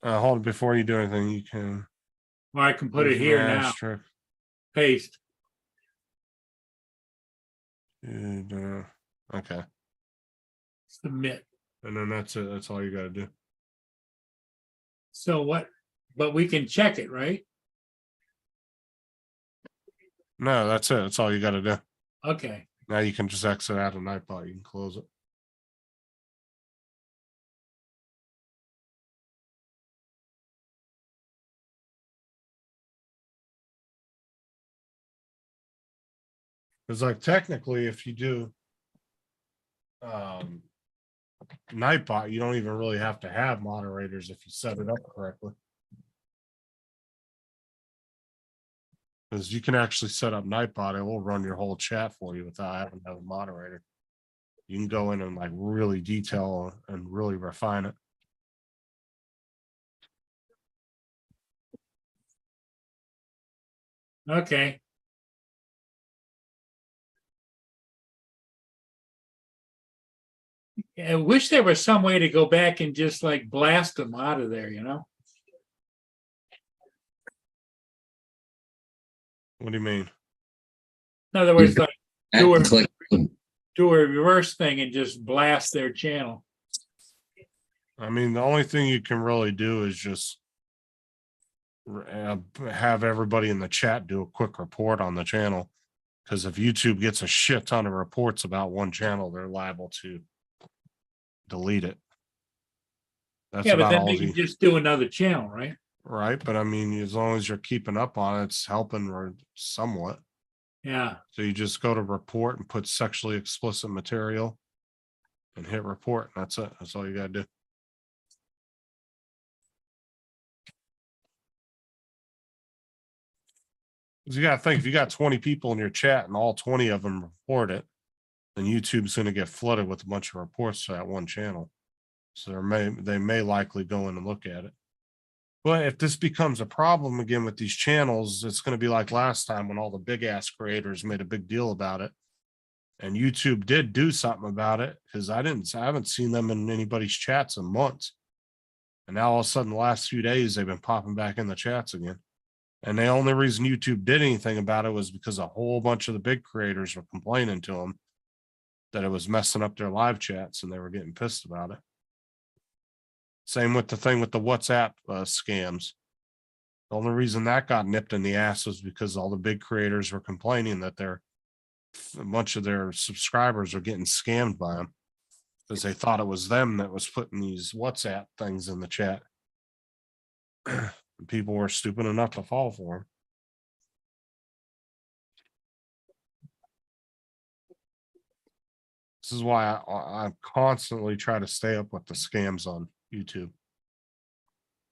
Hold it before you do anything. You can Or I can put it use an here now. asterisk. Paste. And, okay, Submit. and then that's it. That's all you got to do. So what? But we can check it, right? No, that's it. That's all you got to do. Okay. Now you can just exit out of Nightbot. You can close it. Because like technically, if you do Nightbot, you don't even really have to have moderators if you set it up correctly. Because you can actually set up Nightbot, it will run your whole chat for you without having to have a moderator. You can go in and like really detail and really refine it. Okay. I wish there was some way to go back and just like blast them out of there, you know? What do you mean? In other words, like do a, Click. do a reverse thing and just blast their channel. I mean, the only thing you can really do is just have everybody in the chat do a quick report on the channel. Because if YouTube gets a shit ton of reports about one channel, they're liable to delete it. That's Yeah, but about then all they can just do another channel, right? right. But I mean, as long as you're keeping up on it, it's helping or somewhat. Yeah. So you just go to report and put sexually explicit material and hit report. That's it. That's all you gotta do. You gotta think, if you got 20 people in your chat and all 20 of them report it, then YouTube's gonna get flooded with a bunch of reports to that one channel. So they may likely go in and look at it. But if this becomes a problem again with these channels, it's going to be like last time when all the big ass creators made a big deal about it. And YouTube did do something about it because I haven't seen them in anybody's chats in months. And now all of a sudden, the last few days, they've been popping back in the chats again. And the only reason YouTube did anything about it was because a whole bunch of the big creators were complaining to them that it was messing up their live chats and they were getting pissed about it. Same with the thing with the WhatsApp scams. The only reason that got nipped in the ass was because all the big creators were complaining that a bunch of their subscribers are getting scammed by them because they thought it was them that was putting these WhatsApp things in the chat. People were stupid enough to fall for them. This is why I constantly try to stay up with the scams on YouTube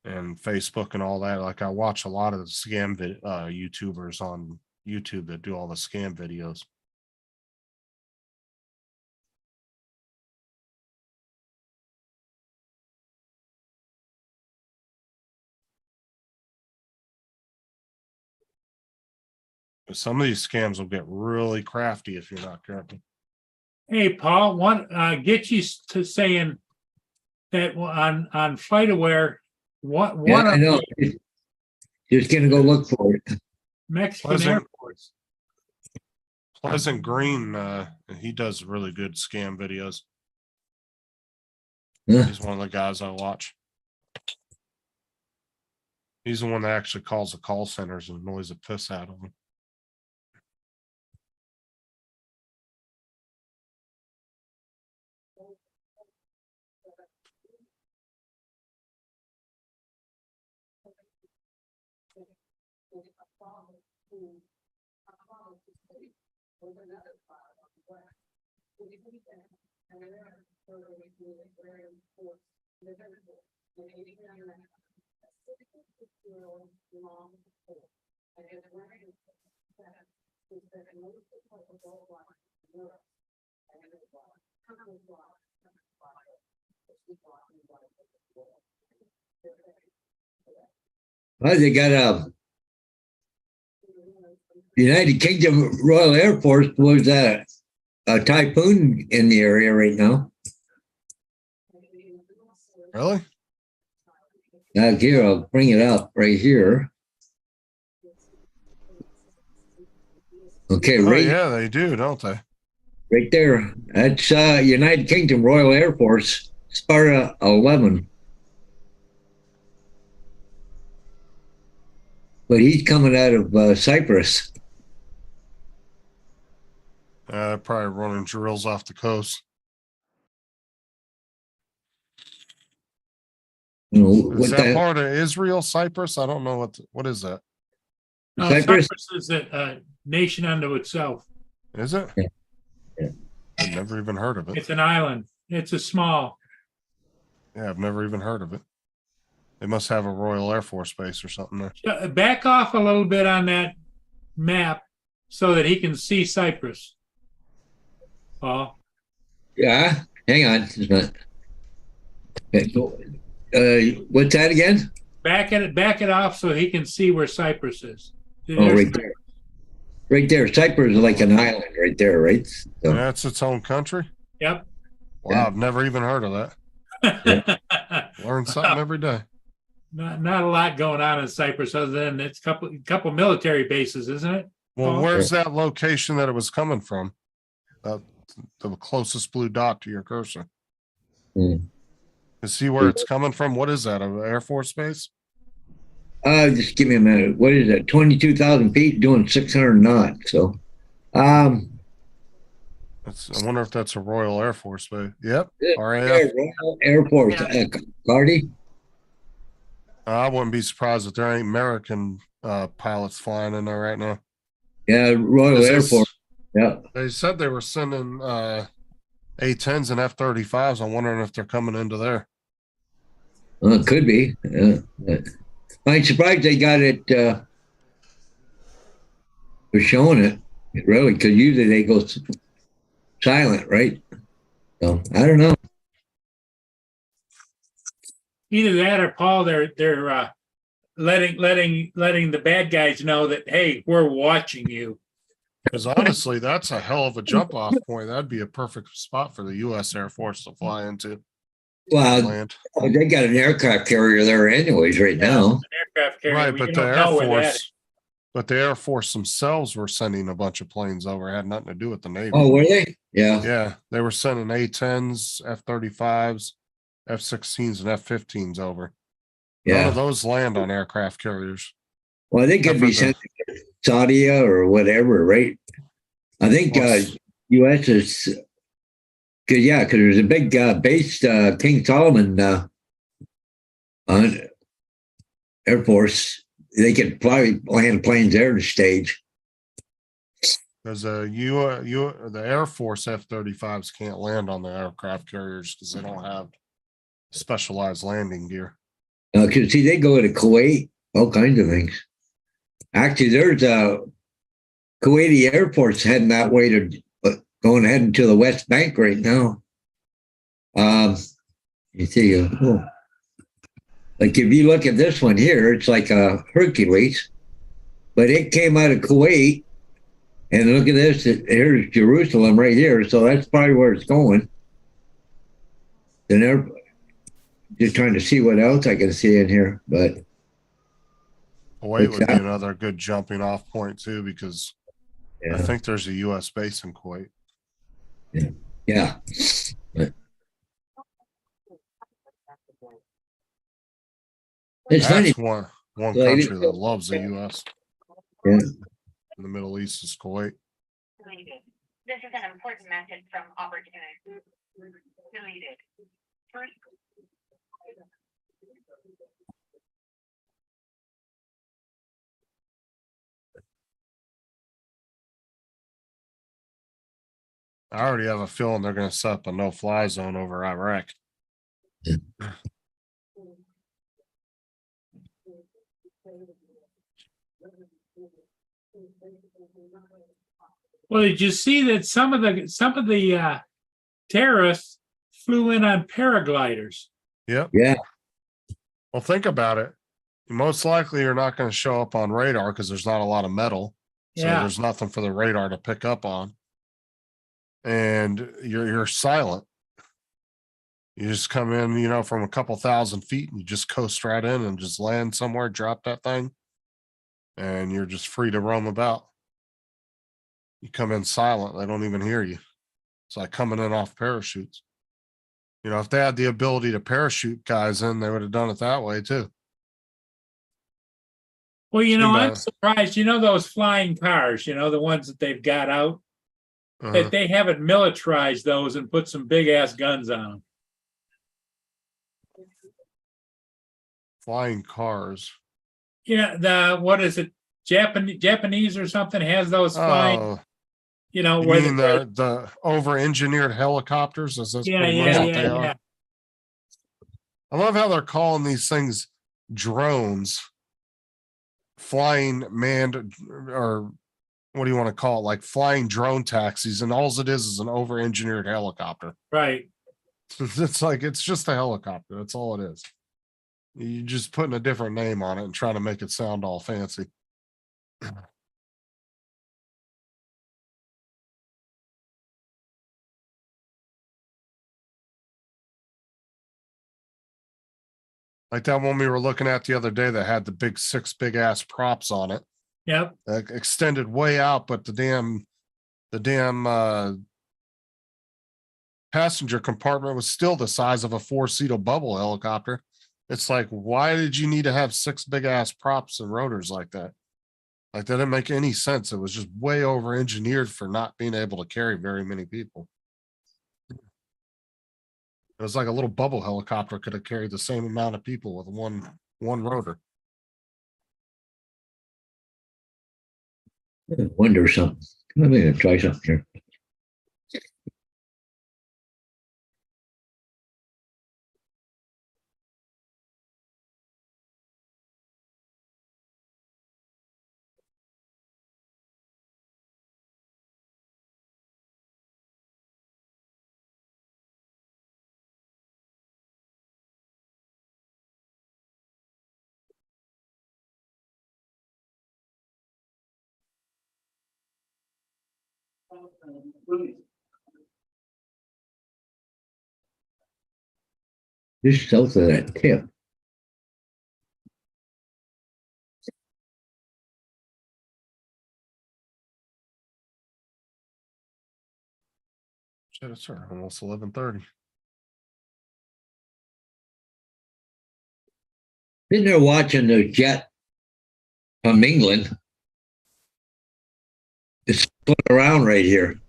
and Facebook and all that. Like I watch a lot of the scam YouTubers on YouTube that do all the scam videos. But some of these scams will get really crafty if you're not careful. Hey, Paul, get you to saying that on FlightAware, one I of know. the Just gonna go look for it. Mexican airports. Pleasant Green, he does really good scam videos. He's one of the guys I watch. He's the one that actually calls the call centers and annoys the piss out of them. Well, they got a United Kingdom Royal Air Force was a typhoon in the area right now. Really? Here, I'll bring it up right here. Okay, Oh right, yeah, they do, don't they? right there. That's United Kingdom Royal Air Force, Sparta 11. But he's coming out of Cyprus. They're probably running drills off the coast. You know, Is what that that part of Israel, Cyprus? I don't know what is that? No, Cyprus? Cyprus is a nation unto itself. Is it? Yeah. I've never even heard of it. It's an island. It's a small. Yeah, I've never even heard of it. They must have a Royal Air Force base or something there. Back off a little bit on that map so that he can see Cyprus. Paul. Yeah, hang on. It's not. What's that again? Back it off so he can see where Cyprus is. Oh, right there. Right there. Cyprus is like an island right there, right? So, That's its own country? Yep. Wow, Yeah. I've never even heard of that. Learn something every day. Not a lot going on in Cyprus other than it's a couple military bases, isn't it? Well, Paul? where's that location that it was coming from? The closest blue dot to your cursor. Hmm. To see where it's coming from. What is that? An Air Force base? just give me a minute. What is that? 22,000 feet doing 600 knots. So, I wonder if that's a Royal Air Force base. Yep. RAF. Royal Air Force. Cardi? I wouldn't be surprised if there ain't American pilots flying in there right now. Yeah, Royal Air Force. Yeah. They said they were sending A-10s and F-35s. I'm wondering if they're coming into there. Well, it could be. I'm surprised they got it for showing it, really, because usually they go silent, right? So I don't know. Either that or Paul, they're letting the bad guys know that, hey, we're watching you. Because honestly, that's a hell of a jump off point. That'd be a perfect spot for the U.S. Air Force to fly into. Well, land. They got an aircraft carrier there anyways right now. An aircraft carrier. Right, We but the don't Air know where that is. Force, but the Air Force themselves were sending a bunch of planes over. It had nothing to do with the Navy. Oh, were they? Yeah. Yeah, they were sending A-10s, F-35s, F-16s, and F-15s over. None Yeah. of those land on aircraft carriers. Well, they could be sent to Saudi or whatever, right? I think U.S. is because there's a big base, King Solomon on Air Force. They could probably land planes there to stage. Because the Air Force F-35s can't land on the aircraft carriers because they don't have specialized landing gear. Because see, they go to Kuwait, all kinds of things. Actually, there's a Kuwaiti Air Force heading that way to heading to the West Bank right now. You see, like if you look at this one here, it's like a Hercules, but it came out of Kuwait. And look at this. Here's Jerusalem right here. So that's probably where it's going. And they're just trying to see what else I can see in here. But Kuwait would be another good jumping off point too, because yeah. I think there's a U.S. base in Kuwait. Yeah. It's funny. That's one country that loves the U.S. Yeah. In the Middle East is Kuwait. This is an important message from Opportunity. Deleted. First I already have a feeling they're going to set up a no-fly zone over Iraq. Well, did you see that some of the terrorists flew in on paragliders? Yep. Yeah. Well, think about it. Most likely you're not going to show up on radar because there's not a lot of metal. So Yeah. there's nothing for the radar to pick up on. And you're silent. You just come in, you know, from a couple thousand feet and you just coast right in and just land somewhere, drop that thing, and you're just free to roam about. You come in silent, they don't even hear you. It's like coming in off parachutes. You know, if they had the ability to parachute guys in, they would have done it that way too. Well, you know, I'm About- surprised. You know those flying cars, you know, the ones that they've got out, Uh-huh. that they haven't militarized those and put some big ass guns on them. Flying cars. Yeah, the what is it? Japanese or something has those flying, Oh, you know, you where mean the over-engineered helicopters? Is this yeah, pretty much yeah, what they yeah, are? yeah. I love how they're calling these things drones, flying manned, or what do you want to call it? Like flying drone taxis, and all it is an over-engineered helicopter. Right. It's like it's just a helicopter. That's all it is. You're just putting a different name on it and trying to make it sound all fancy. Like that one we were looking at the other day that had the big 6 big ass props on it, Yep. extended way out, but the damn passenger compartment was still the size of a 4-seater bubble helicopter. It's like, why did you need to have 6 big ass props and rotors like that? Like that didn't make any sense. It was just way over engineered for not being able to carry very many people. It was like a little bubble helicopter could have carried the same amount of people with one rotor. Wonder something. I'm going to try something here. Just south of that tip. Shit, it's almost 11:30. Sitting there watching the jet from England. It's going around right here.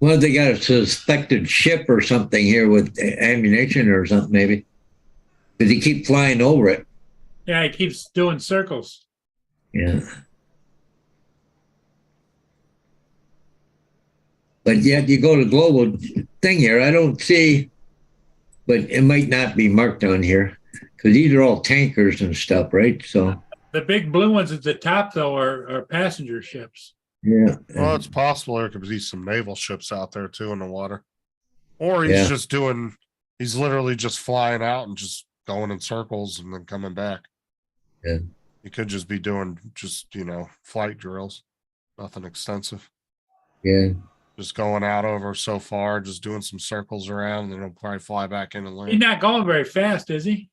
Well, they got a suspected ship or something here with ammunition or something, maybe. Because he keep flying over it. Yeah, it keeps doing circles. Yeah. But yet you go to global thing here, I don't see, but it might not be marked on here because these are all tankers and stuff, right? So The big blue ones at the top, though, are passenger ships. yeah. Well, it's possible there could be some naval ships out there too in the water. Or he's he's literally just flying out and just going in circles and then coming back. Yeah. He could just be doing flight drills, nothing extensive. Yeah. Just going out over so far, just doing some circles around, and then he'll probably fly back in and land. He's not going very fast, is he?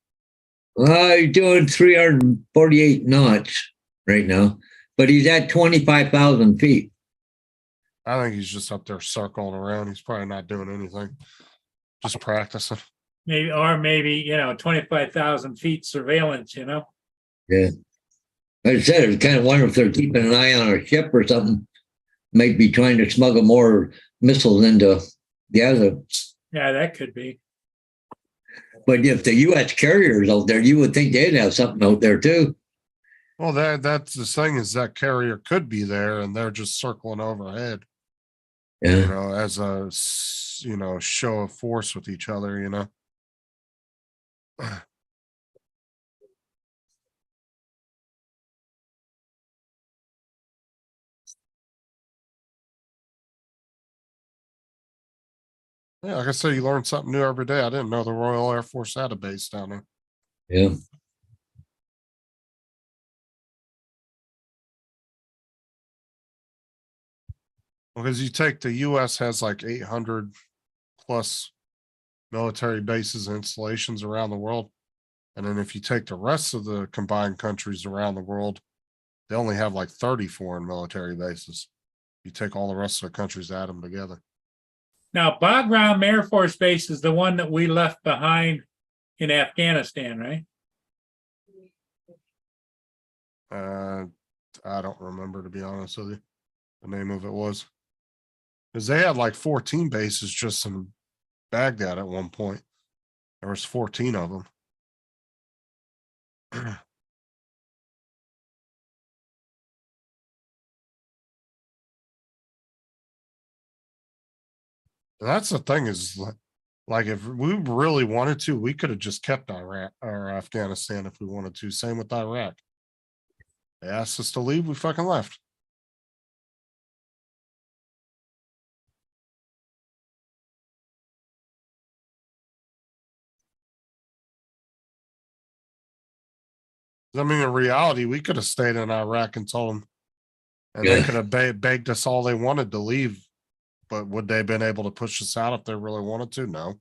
He's doing 348 knots right now, but he's at 25,000 feet. I think he's just up there circling around. He's probably not doing anything, just practicing. Maybe 25,000 feet surveillance, Yeah. Like I said, I kind of wonder if they're keeping an eye on our ship or something. Might be trying to smuggle more missiles into Gaza. Yeah, that could be. But if the U.S. carriers out there, you would think they'd have something out there too. Well, that's the thing is that carrier could be there and they're just circling overhead. you Yeah. know, as a, show of force with each other, you know? Yeah, like I said, you learn something new every day. I didn't know the Royal Air Force had a base down there. Yeah. Because you take the US has like 800 plus military bases and installations around the world. And then if you take the rest of the combined countries around the world, they only have like 30 foreign military bases. You take all the rest of the countries, add them together. Now, Bagram Air Force Base is the one that we left behind in Afghanistan, right? I don't remember, to be honest with you, the name of it was. Because they had like 14 bases just in Baghdad at one point. There was 14 of them. That's the thing is, like if we really wanted to, we could have just kept Iraq or Afghanistan if we wanted to. Same with Iraq. They asked us to leave, we fucking left. I mean, in reality, we could have stayed in Iraq and told them, and they could have begged us all they wanted to leave. But would they have been able to push us out if they really wanted to? No.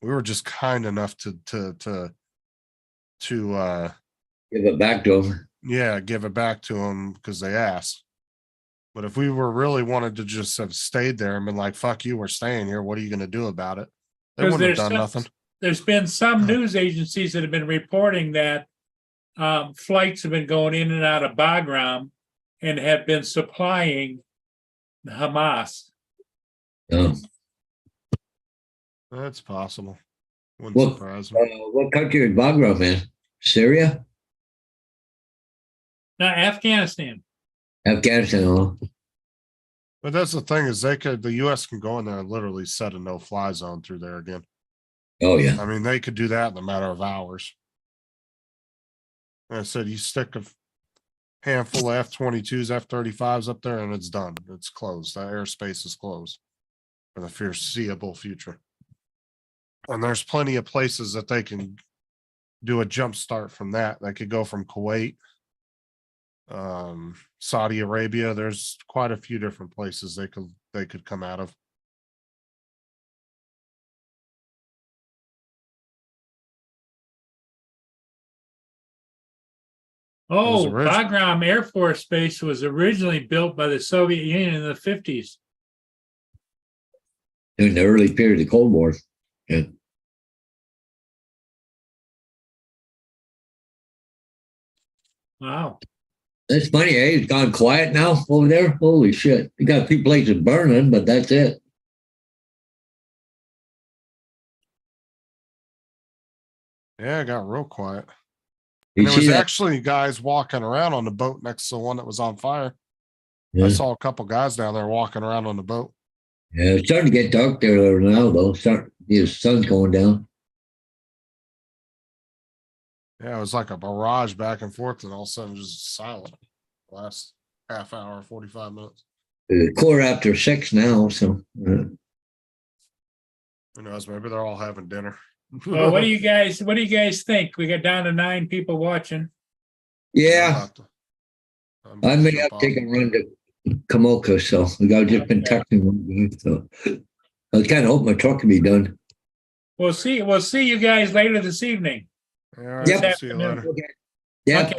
We were just kind enough to Give it back to them. Yeah, give it back to them because they asked. But if we were really wanted to just have stayed there and been like, fuck you, we're staying here, what are you going to do about it? They wouldn't have done nothing. There's been some news agencies that have been reporting that flights have been going in and out of Bagram and have been supplying Hamas. Oh. That's possible. Wouldn't surprise me. What country is Bagram in? Syria? No, Afghanistan. Afghanistan. Oh. But that's the thing is the US can go in there and literally set a no-fly zone through there again. Oh, yeah. I mean, they could do that in a matter of hours. Like I said, you stick a handful of F-22s, F-35s up there and it's done. It's closed. That airspace is closed for the foreseeable future. And there's plenty of places that they can do a jump start from that. They could go from Kuwait, Saudi Arabia. There's quite a few different places they could come out of. Oh, Bagram Air Force Base was originally built by the Soviet Union in the 50s. In the early period of the Cold War. Yeah. Wow. That's funny, eh? It's gone quiet now over there. Holy shit. You got a few places burning, but that's it. Yeah, it got real quiet. And there was actually guys walking around on the boat next to the one that was on fire. Yeah. I saw a couple guys down there walking around on the boat. Yeah, it's starting to get dark there now, though. The sun's going down. Yeah, it was like a barrage back and forth, and all of a sudden just silent. Last half hour, 45 minutes. Quarter after 6 now, so. Who knows? Maybe they're all having dinner. Well, what do you guys think? We got down to 9 people watching. Yeah. I may have to take a run to Kamoka, so we got just been texting one day, so I was kind of hoping my truck could be done. We'll see you guys later this evening. All right, see you later. Yeah.